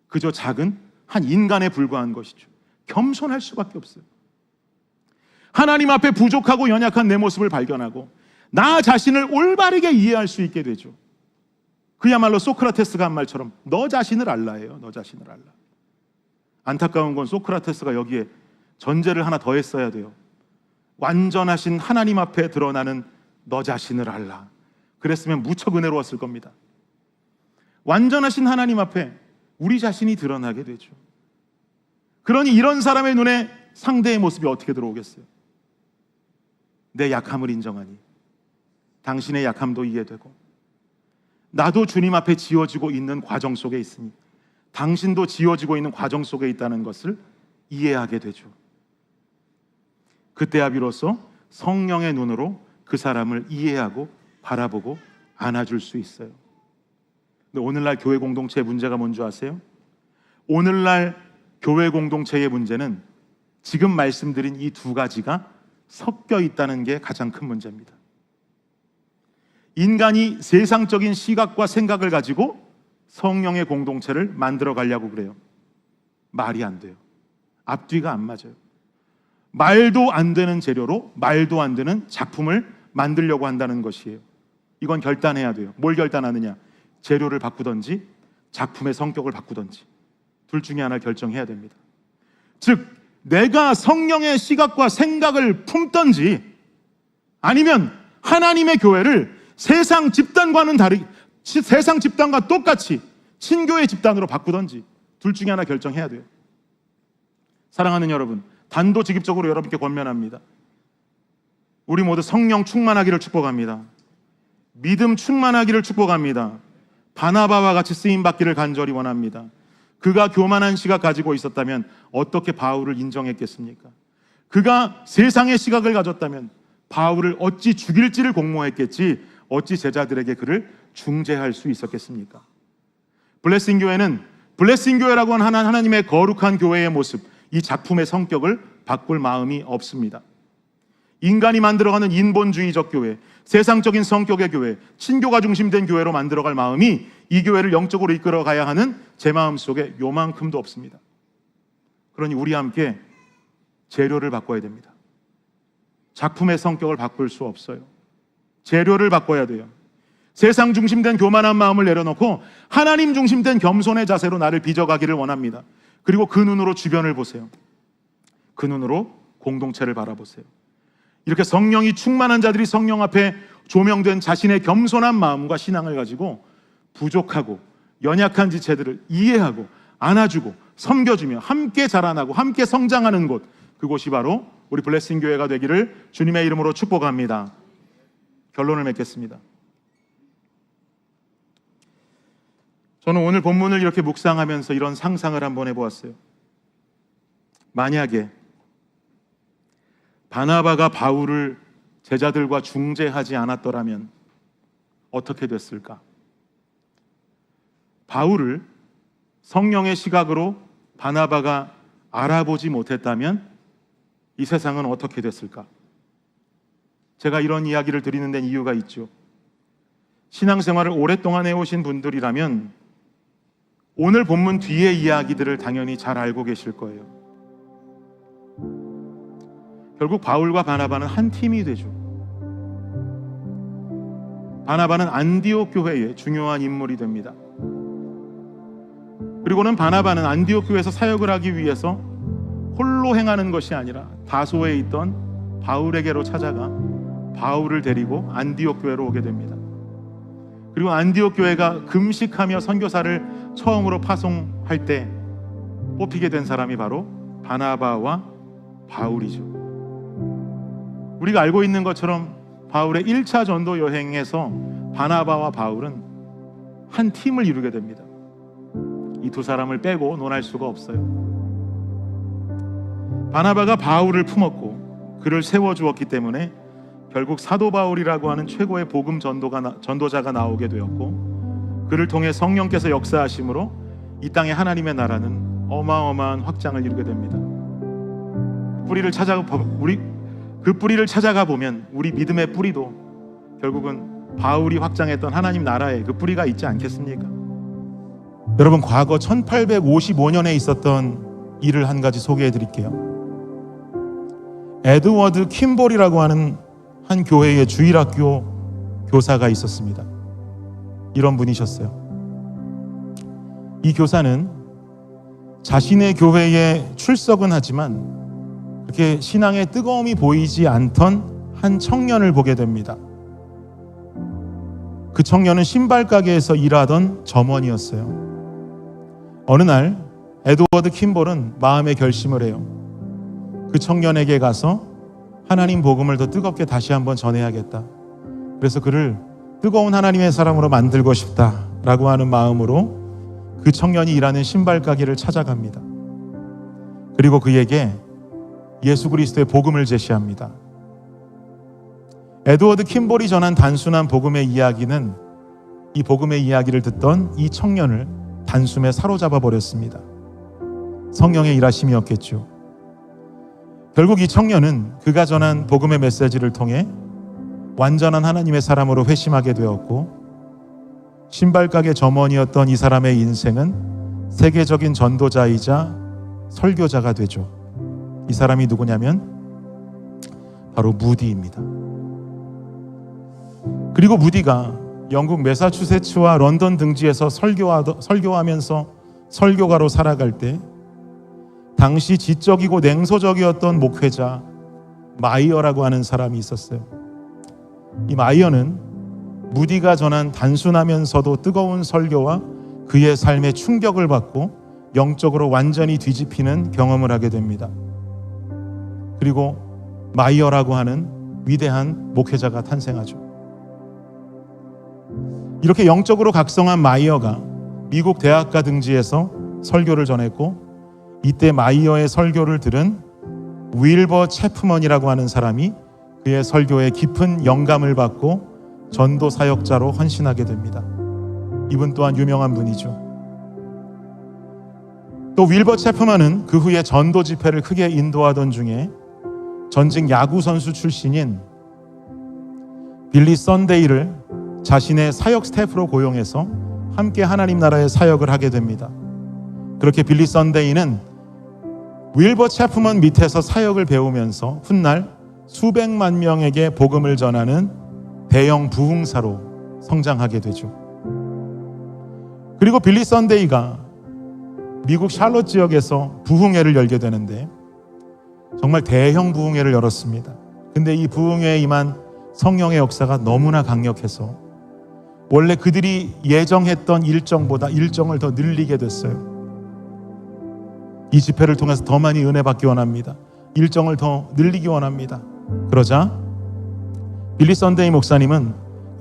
Speaker 1: 그저 작은 한 인간에 불과한 것이죠. 겸손할 수밖에 없어요. 하나님 앞에 부족하고 연약한 내 모습을 발견하고 나 자신을 올바르게 이해할 수 있게 되죠. 그야말로 소크라테스가 한 말처럼 너 자신을 알라예요. 너 자신을 알라. 안타까운 건 소크라테스가 여기에 전제를 하나 더 했어야 돼요. 완전하신 하나님 앞에 드러나는 너 자신을 알라. 그랬으면 무척 은혜로웠을 겁니다. 완전하신 하나님 앞에 우리 자신이 드러나게 되죠. 그러니 이런 사람의 눈에 상대의 모습이 어떻게 들어오겠어요? 내 약함을 인정하니 당신의 약함도 이해되고 나도 주님 앞에 지어지고 있는 과정 속에 있으니 당신도 지어지고 있는 과정 속에 있다는 것을 이해하게 되죠. 그때야 비로소 성령의 눈으로 그 사람을 이해하고 바라보고 안아줄 수 있어요. 근데 오늘날 교회 공동체의 문제가 뭔지 아세요? 오늘날 교회 공동체의 문제는 지금 말씀드린 이 두 가지가 섞여 있다는 게 가장 큰 문제입니다. 인간이 세상적인 시각과 생각을 가지고 성령의 공동체를 만들어 가려고 그래요. 말이 안 돼요. 앞뒤가 안 맞아요. 말도 안 되는 재료로 말도 안 되는 작품을 만들려고 한다는 것이에요. 이건 결단해야 돼요. 뭘 결단하느냐? 재료를 바꾸든지 작품의 성격을 바꾸든지 둘 중에 하나 결정해야 됩니다. 즉 내가 성령의 시각과 생각을 품든지 아니면 하나님의 교회를 세상 집단과는 다르게, 세상 집단과 똑같이 친교의 집단으로 바꾸든지 둘 중에 하나 결정해야 돼요. 사랑하는 여러분, 단도직입적으로 여러분께 권면합니다. 우리 모두 성령 충만하기를 축복합니다. 믿음 충만하기를 축복합니다. 바나바와 같이 쓰임받기를 간절히 원합니다. 그가 교만한 시각 가지고 있었다면 어떻게 바울을 인정했겠습니까? 그가 세상의 시각을 가졌다면 바울을 어찌 죽일지를 공모했겠지 어찌 제자들에게 그를 중재할 수 있었겠습니까? 블레싱 교회는 블레싱 교회라고 하는 하나님의 거룩한 교회의 모습, 이 작품의 성격을 바꿀 마음이 없습니다. 인간이 만들어가는 인본주의적 교회, 세상적인 성격의 교회, 친교가 중심된 교회로 만들어갈 마음이 이 교회를 영적으로 이끌어가야 하는 제 마음 속에 요만큼도 없습니다. 그러니 우리 함께 재료를 바꿔야 됩니다. 작품의 성격을 바꿀 수 없어요. 재료를 바꿔야 돼요. 세상 중심된 교만한 마음을 내려놓고 하나님 중심된 겸손의 자세로 나를 빚어가기를 원합니다. 그리고 그 눈으로 주변을 보세요. 그 눈으로 공동체를 바라보세요. 이렇게 성령이 충만한 자들이 성령 앞에 조명된 자신의 겸손한 마음과 신앙을 가지고 부족하고 연약한 지체들을 이해하고 안아주고 섬겨주며 함께 자라나고 함께 성장하는 곳, 그곳이 바로 우리 블레싱 교회가 되기를 주님의 이름으로 축복합니다. 결론을 맺겠습니다. 저는 오늘 본문을 이렇게 묵상하면서 이런 상상을 한번 해보았어요. 만약에 바나바가 바울을 제자들과 중재하지 않았더라면 어떻게 됐을까? 바울을 성령의 시각으로 바나바가 알아보지 못했다면 이 세상은 어떻게 됐을까? 제가 이런 이야기를 드리는 데는 이유가 있죠. 신앙생활을 오랫동안 해오신 분들이라면 오늘 본문 뒤의 이야기들을 당연히 잘 알고 계실 거예요. 결국 바울과 바나바는 한 팀이 되죠. 바나바는 안디옥 교회의 중요한 인물이 됩니다. 그리고는 바나바는 안디옥 교회에서 사역을 하기 위해서 홀로 행하는 것이 아니라 다소에 있던 바울에게로 찾아가 바울을 데리고 안디옥 교회로 오게 됩니다. 그리고 안디옥 교회가 금식하며 선교사를 처음으로 파송할 때 뽑히게 된 사람이 바로 바나바와 바울이죠. 우리가 알고 있는 것처럼 바울의 1차 전도 여행에서 바나바와 바울은 한 팀을 이루게 됩니다. 이 두 사람을 빼고 논할 수가 없어요. 바나바가 바울을 품었고 그를 세워주었기 때문에 결국 사도 바울이라고 하는 최고의 복음 전도자가 나오게 되었고, 그를 통해 성령께서 역사하심으로 이 땅에 하나님의 나라는 어마어마한 확장을 이루게 됩니다. 그 뿌리를 찾아가 보면 우리 믿음의 뿌리도 결국은 바울이 확장했던 하나님 나라에 그 뿌리가 있지 않겠습니까? 여러분, 과거 1855년에 있었던 일을 한 가지 소개해 드릴게요. 에드워드 킴볼이라고 하는 한 교회의 주일학교 교사가 있었습니다. 이런 분이셨어요. 이 교사는 자신의 교회에 출석은 하지만 그렇게 신앙의 뜨거움이 보이지 않던 한 청년을 보게 됩니다. 그 청년은 신발가게에서 일하던 점원이었어요. 어느 날 에드워드 킴볼은 마음의 결심을 해요. 그 청년에게 가서 하나님 복음을 더 뜨겁게 다시 한번 전해야겠다. 그래서 그를 뜨거운 하나님의 사람으로 만들고 싶다라고 하는 마음으로 그 청년이 일하는 신발가게를 찾아갑니다. 그리고 그에게 예수 그리스도의 복음을 제시합니다. 에드워드 킴볼이 전한 단순한 복음의 이야기는 이 복음의 이야기를 듣던 이 청년을 단숨에 사로잡아 버렸습니다. 성령의 일하심이었겠죠. 결국 이 청년은 그가 전한 복음의 메시지를 통해 완전한 하나님의 사람으로 회심하게 되었고, 신발가게 점원이었던 이 사람의 인생은 세계적인 전도자이자 설교자가 되죠. 이 사람이 누구냐면 바로 무디입니다. 그리고 무디가 영국 매사추세츠와 런던 등지에서 설교하면서 설교가로 살아갈 때 당시 지적이고 냉소적이었던 목회자 마이어라고 하는 사람이 있었어요. 이 마이어는 무디가 전한 단순하면서도 뜨거운 설교와 그의 삶에 충격을 받고 영적으로 완전히 뒤집히는 경험을 하게 됩니다. 그리고 마이어라고 하는 위대한 목회자가 탄생하죠. 이렇게 영적으로 각성한 마이어가 미국 대학가 등지에서 설교를 전했고, 이때 마이어의 설교를 들은 윌버 체프먼이라고 하는 사람이 그의 설교에 깊은 영감을 받고 전도 사역자로 헌신하게 됩니다. 이분 또한 유명한 분이죠. 또 윌버 체프먼은 그 후에 전도 집회를 크게 인도하던 중에 전직 야구 선수 출신인 빌리 선데이를 자신의 사역 스태프로 고용해서 함께 하나님 나라의 사역을 하게 됩니다. 그렇게 빌리 선데이는 윌버 체프먼 밑에서 사역을 배우면서 훗날 수백만 명에게 복음을 전하는 대형 부흥사로 성장하게 되죠. 그리고 빌리 선데이가 미국 샬롯 지역에서 부흥회를 열게 되는데 정말 대형 부흥회를 열었습니다. 근데 이 부흥회에 임한 성령의 역사가 너무나 강력해서 원래 그들이 예정했던 일정보다 일정을 더 늘리게 됐어요. 이 집회를 통해서 더 많이 은혜 받기 원합니다. 일정을 더 늘리기 원합니다. 그러자 빌리 선데이 목사님은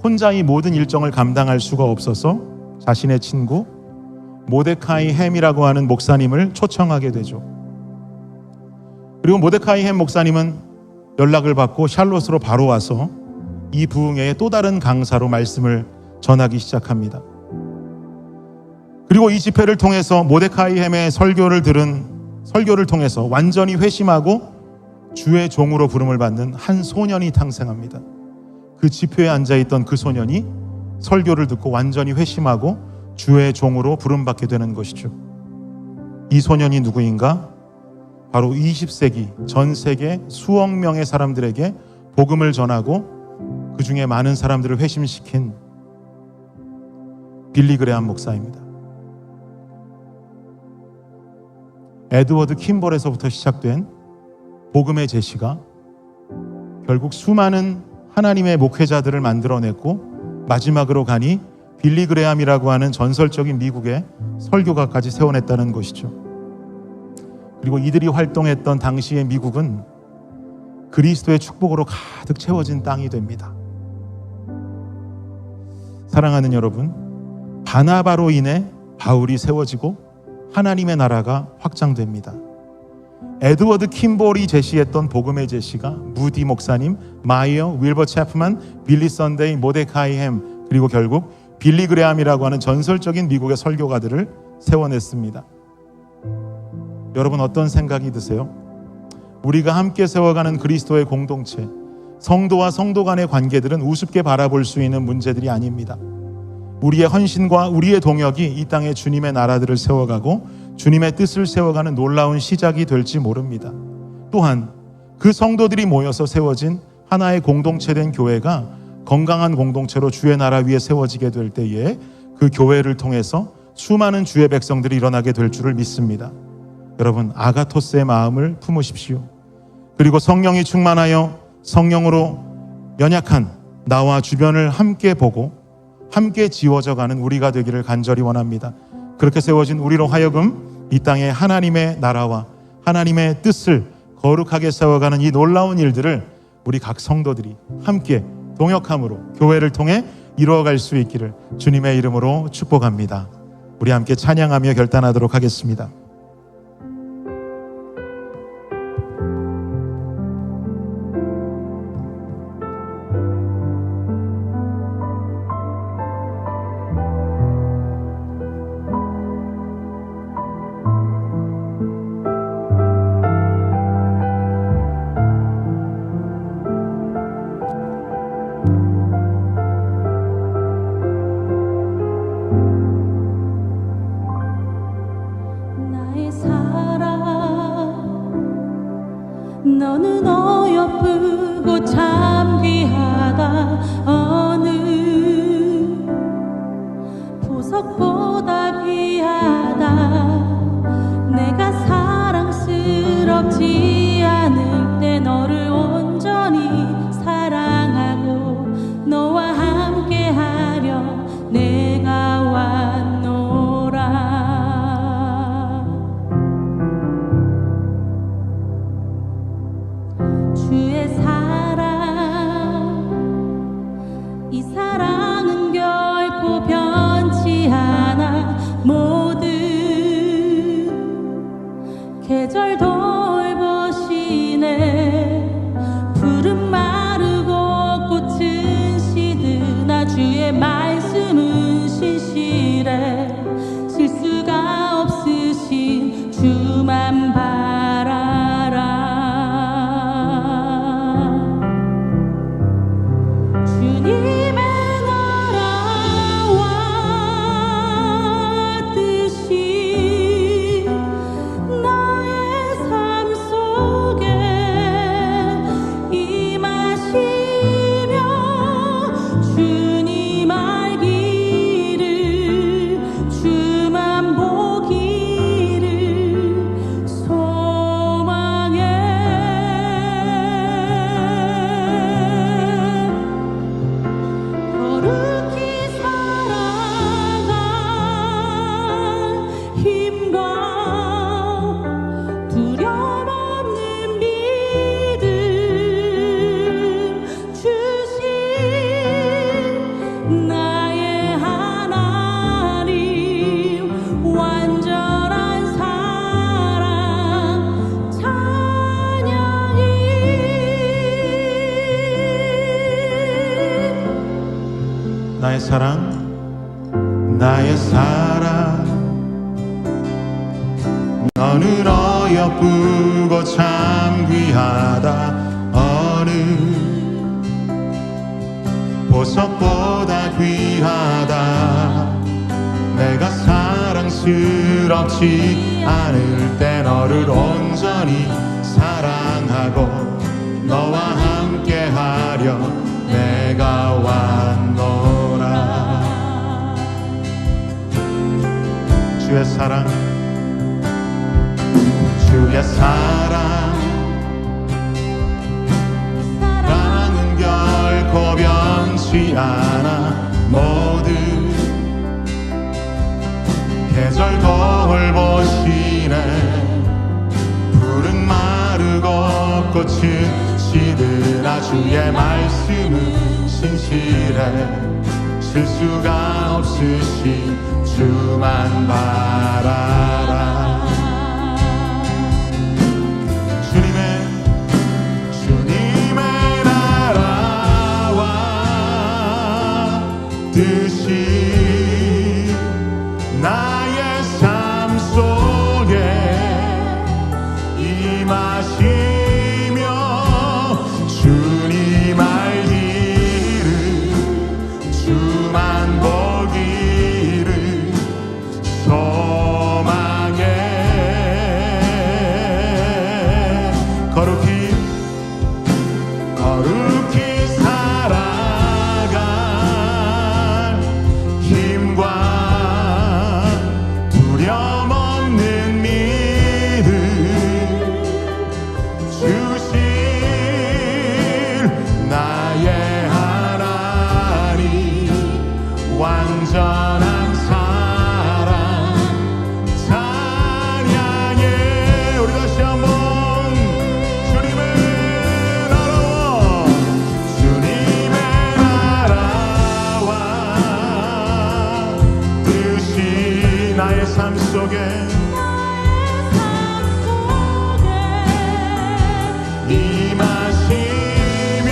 Speaker 1: 혼자 이 모든 일정을 감당할 수가 없어서 자신의 친구 모데카이 햄이라고 하는 목사님을 초청하게 되죠. 그리고 모데카이 햄 목사님은 연락을 받고 샬롯으로 바로 와서 이 부흥회의 또 다른 강사로 말씀을 전하기 시작합니다. 그리고 이 집회를 통해서 모데카이 햄의 설교를 통해서 완전히 회심하고 주의 종으로 부름을 받는 한 소년이 탄생합니다. 그 집회에 앉아있던 그 소년이 설교를 듣고 완전히 회심하고 주의 종으로 부름받게 되는 것이죠. 이 소년이 누구인가? 바로 20세기 전 세계 수억 명의 사람들에게 복음을 전하고 그 중에 많은 사람들을 회심시킨 빌리 그레함 목사입니다. 에드워드 킴볼에서부터 시작된 복음의 제시가 결국 수많은 하나님의 목회자들을 만들어냈고 마지막으로 가니 빌리 그레함이라고 하는 전설적인 미국의 설교가까지 세워냈다는 것이죠. 그리고 이들이 활동했던 당시의 미국은 그리스도의 축복으로 가득 채워진 땅이 됩니다. 사랑하는 여러분, 바나바로 인해 바울이 세워지고 하나님의 나라가 확장됩니다. 에드워드 킴볼이 제시했던 복음의 제시가 무디 목사님, 마이어, 윌버 체프만, 빌리 선데이, 모데카이 햄, 그리고 결국 빌리 그레함이라고 하는 전설적인 미국의 설교가들을 세워냈습니다. 여러분 어떤 생각이 드세요? 우리가 함께 세워가는 그리스도의 공동체, 성도와 성도 간의 관계들은 우습게 바라볼 수 있는 문제들이 아닙니다. 우리의 헌신과 우리의 동역이 이 땅에 주님의 나라들을 세워가고 주님의 뜻을 세워가는 놀라운 시작이 될지 모릅니다. 또한 그 성도들이 모여서 세워진 하나의 공동체된 교회가 건강한 공동체로 주의 나라 위에 세워지게 될 때에 그 교회를 통해서 수많은 주의 백성들이 일어나게 될 줄을 믿습니다. 여러분, 아가토스의 마음을 품으십시오. 그리고 성령이 충만하여 성령으로 연약한 나와 주변을 함께 보고 함께 지워져가는 우리가 되기를 간절히 원합니다. 그렇게 세워진 우리로 하여금 이 땅에 하나님의 나라와 하나님의 뜻을 거룩하게 세워가는 이 놀라운 일들을 우리 각 성도들이 함께 동역함으로 교회를 통해 이루어갈 수 있기를 주님의 이름으로 축복합니다. 우리 함께 찬양하며 결단하도록 하겠습니다.
Speaker 2: 너는 어여쁘고 참 귀하다. 어느 보석보다 귀하다. 내가 사랑스럽지 않을 때 너를 온전히 사랑하고 너와 함께하려 내가 왔노라. 주의 사랑, 이 사랑은 결코 변치 않아. 모든 계절 돌보시네. 푸른 마르고 꽃은 시드나 주의 말씀은 신실해. 실수가 없으신 주만 바라라. 주님의 나라와 뜻이 나의 삶 속에 임하시며 주님 알기를 주만 보기를 소망해. 거룩히 살아갈 힘과 두려움 없는 믿음 주신 나의 하나님. 완전한 사랑 찬양이
Speaker 1: 나의 사랑, 나의 사랑, 너는 어여쁘고 참 귀하다. 어느 보석보다 귀하다. 내가 사랑스럽지 않을 때 너를 온전히 사랑하고 너와 함께하려 내가 왔노라. 주의 사랑, 주의 사랑, 사랑은 결코 변치 않아. 모든 계절 돌보시네. 푸른 마르고 꽃은 시드나 주의 말씀은 신실해. 실수가 없으신 주만 바라라. 주님의 나라와 뜻이 주님 알기를 주만 보기를 소망해 거룩히 살아갈 힘과 두려움 없는 믿음 주실 나의 하나님 완전한 사랑 찬양해. 우리 다시 한번 주님의 나라와 주님의 나라와 뜻이 나의 삶 속에 임하시며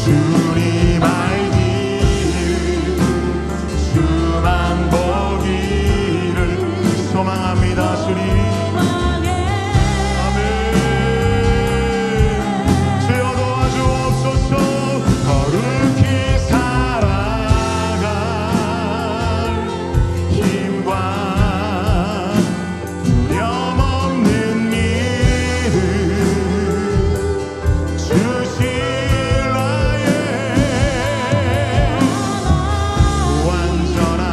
Speaker 1: 주님 알기를 주만 보기를 소망합니다. 주님 아멘. 주여 도와주옵소서. 거룩히 살아갈 힘과 두려움 없는 믿음 주실 나의 완전한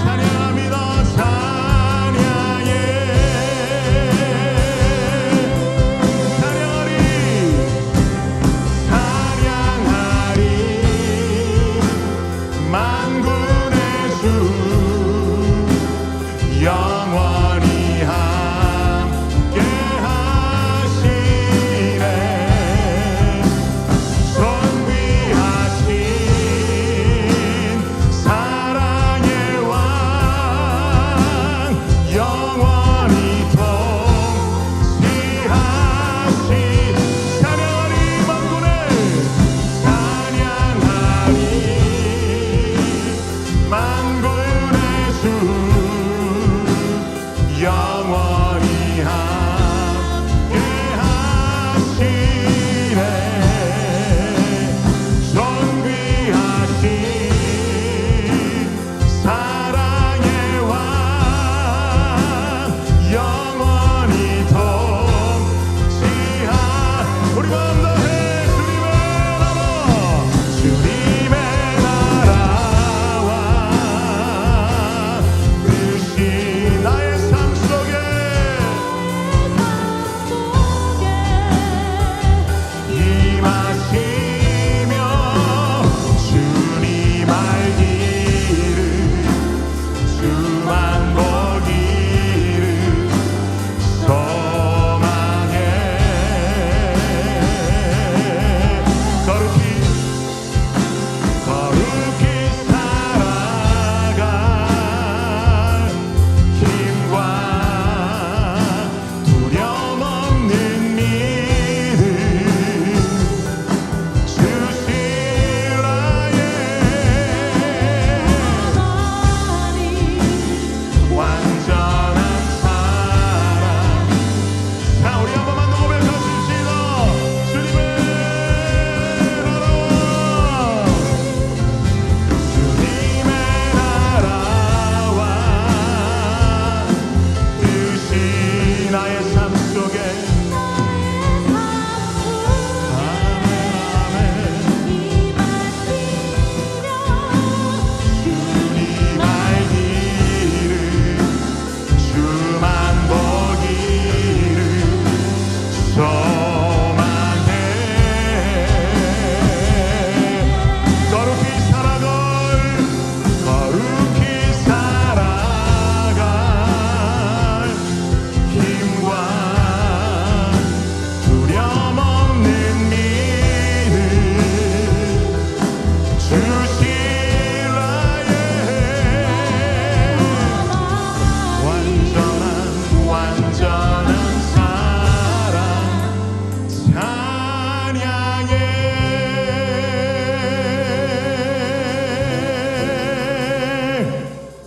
Speaker 1: 찬양합니다. 찬양해 찬양하리 만군의 주 영원히 함께 하시네. 존귀하신 사랑의 왕 영원히 통치하시 찬양하리 만군의 찬양하리 만군의 주 영원히 함께 하시네. 존귀하신 사랑의 왕 영원히 통치하. 우리 감사해. 주님의 나라와 뜻이 나의 삶 속에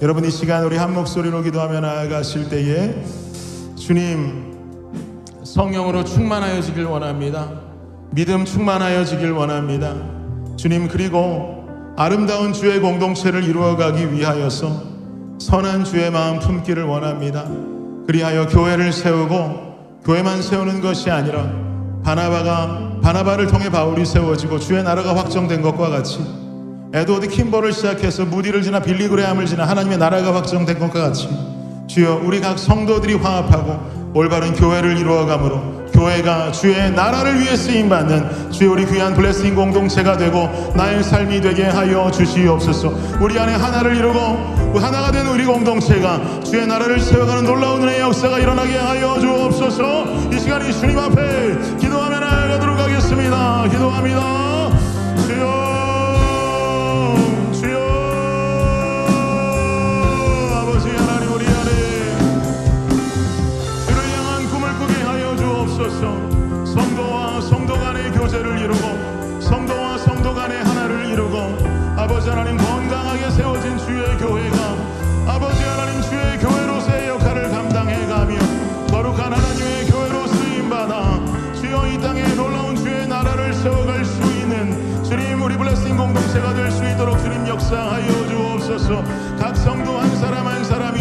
Speaker 1: 여러분, 이 시간 우리 한 목소리로 기도하며 나아가실 때에 주님 성령으로 충만하여지길 원합니다. 믿음 충만하여지길 원합니다. 주님, 그리고 아름다운 주의 공동체를 이루어가기 위하여서 선한 주의 마음 품기를 원합니다. 그리하여 교회를 세우고 교회만 세우는 것이 아니라 바나바를 통해 바울이 세워지고 주의 나라가 확정된 것과 같이 에드워드 킴버를 시작해서 무디를 지나 빌리 그레함을 지나 하나님의 나라가 확정된 것과 같이 주여, 우리 각 성도들이 화합하고 올바른 교회를 이루어가므로 교회가 주의 나라를 위해 쓰임받는 주의 우리 귀한 블레싱 공동체가 되고 나의 삶이 되게 하여 주시옵소서. 우리 안에 하나를 이루고 하나가 된 우리 공동체가 주의 나라를 세워가는 놀라운 은혜의 역사가 일어나게 하여 주옵소서. 이 시간 이 주님 앞에 기도하며 나아가도록 하겠습니다. 기도합니다. 주여, 성도와 성도 간의 교제를 이루고 성도와 성도 간의 하나를 이루고 아버지 하나님, 건강하게 세워진 주의 교회가 아버지 하나님 주의 교회로서의 역할을 감당해가며 거룩한 하나님의 교회로 쓰임받아 주여 이 땅에 놀라운 주의 나라를 세워갈 수 있는 주님 우리 블레싱 공동체가 될 수 있도록 주님 역사하여 주옵소서. 각 성도 한 사람 한 사람이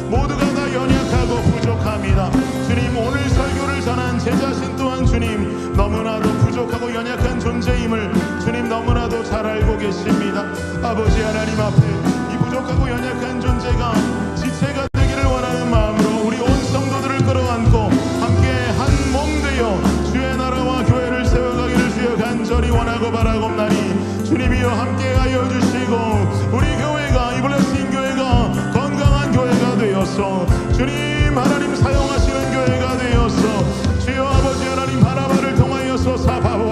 Speaker 1: 모두가 다 연약하고 부족합니다. 주님, 오늘 설교를 전한 제 자신 또한 주님 너무나도 부족하고 연약한 존재임을 주님 너무나도 잘 알고 계십니다. 아버지 하나님 앞에 이 부족하고 연약한 존재가 지체가 되기를 원하는 마음으로 우리 온 성도들을 끌어안고 함께 한 몸 되어 주의 나라와 교회를 세워가기를 주여 간절히 원하고 바라옵나니 주님이여 함께하여 주시고 우리 교회가 이 블레싱 교회가 건강한 교회가 되어서 주님 하나님 사용하시는 교회가 되어서 주여 아버지 하나님 바나바를 통하여서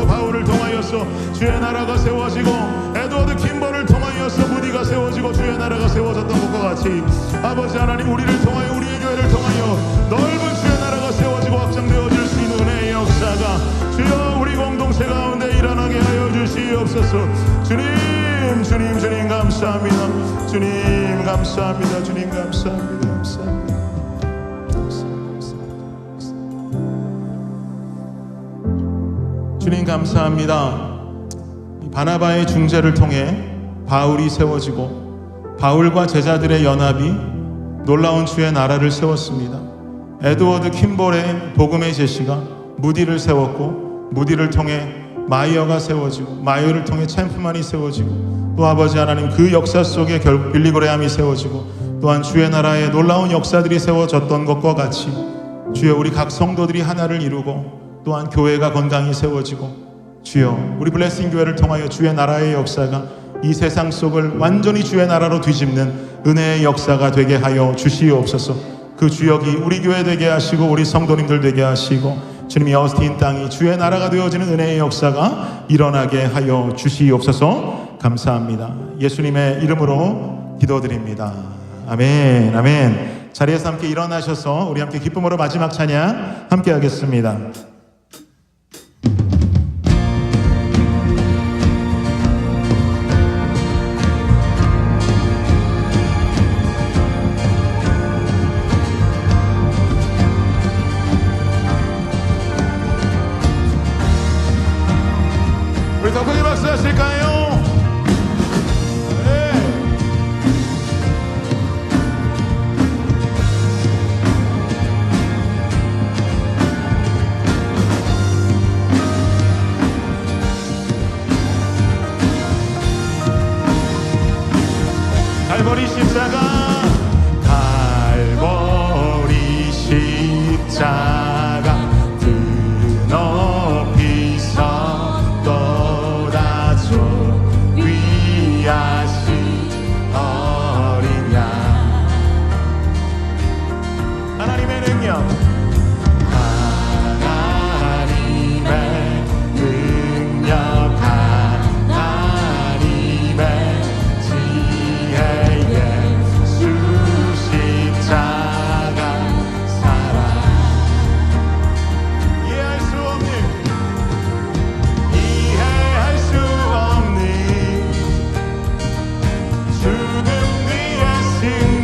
Speaker 1: 바울을 통하여서 주의 나라가 세워지고 에드워드 킴버를 통하여서 무디가 세워지고 주의 나라가 세워졌던 것과 같이 아버지 하나님 우리를 통하여 우리의 교회를 통하여 넓은 주의 나라가 세워지고 확장되어질 수 있는 은혜의 역사가 주여 우리 공동체 가운데 일어나게 하여 주시옵소서. 주님 주님 주님 감사합니다. 주님 감사합니다. 주님 감사합니다. 감사합니다. 주님 감사합니다. 바나바의 중재를 통해 바울이 세워지고 바울과 제자들의 연합이 놀라운 주의 나라를 세웠습니다. 에드워드 킴볼의 복음의 제시가 무디를 세웠고 무디를 통해 마이어가 세워지고 마이어를 통해 챔프만이 세워지고 또 아버지 하나님 그 역사 속에 결국 빌리 그레함이 세워지고 또한 주의 나라의 놀라운 역사들이 세워졌던 것과 같이 주여 우리 각 성도들이 하나를 이루고 또한 교회가 건강히 세워지고 주여 우리 블레싱 교회를 통하여 주의 나라의 역사가 이 세상 속을 완전히 주의 나라로 뒤집는 은혜의 역사가 되게 하여 주시옵소서. 그 주역이 우리 교회 되게 하시고 우리 성도님들 되게 하시고 주님이 어스틴 땅이 주의 나라가 되어지는 은혜의 역사가 일어나게 하여 주시옵소서. 감사합니다. 예수님의 이름으로 기도드립니다. 아멘. 아멘. 자리에서 함께 일어나셔서 우리 함께 기쁨으로 마지막 찬양 함께 하겠습니다. 우리 더 크게 박수 하실까요? 네. 갈보리 십자가 갈보리 십자가 드높이 섰도다 주 귀하신 어린 양 하나님의 능력 하나님의 능력 하나님의 지혜에 주 십자가 사랑 이해할 수 없는 죽음 위에 승리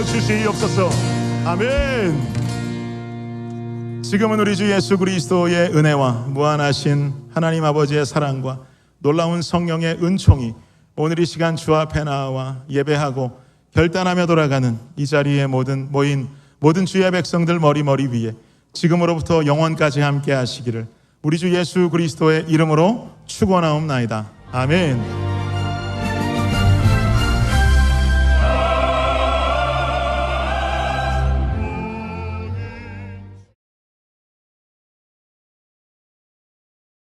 Speaker 1: 주시옵소서. 아멘. 지금은 우리 주 예수 그리스도의 은혜와 무한하신 하나님 아버지의 사랑과 놀라운 성령의 은총이 오늘 이 시간 주 앞에 나와 예배하고 결단하며 돌아가는 이 자리에 모인 모든 주의 백성들 머리 위에 지금으로부터 영원까지 함께 하시기를 우리 주 예수 그리스도의 이름으로 축원하옵나이다. 아멘.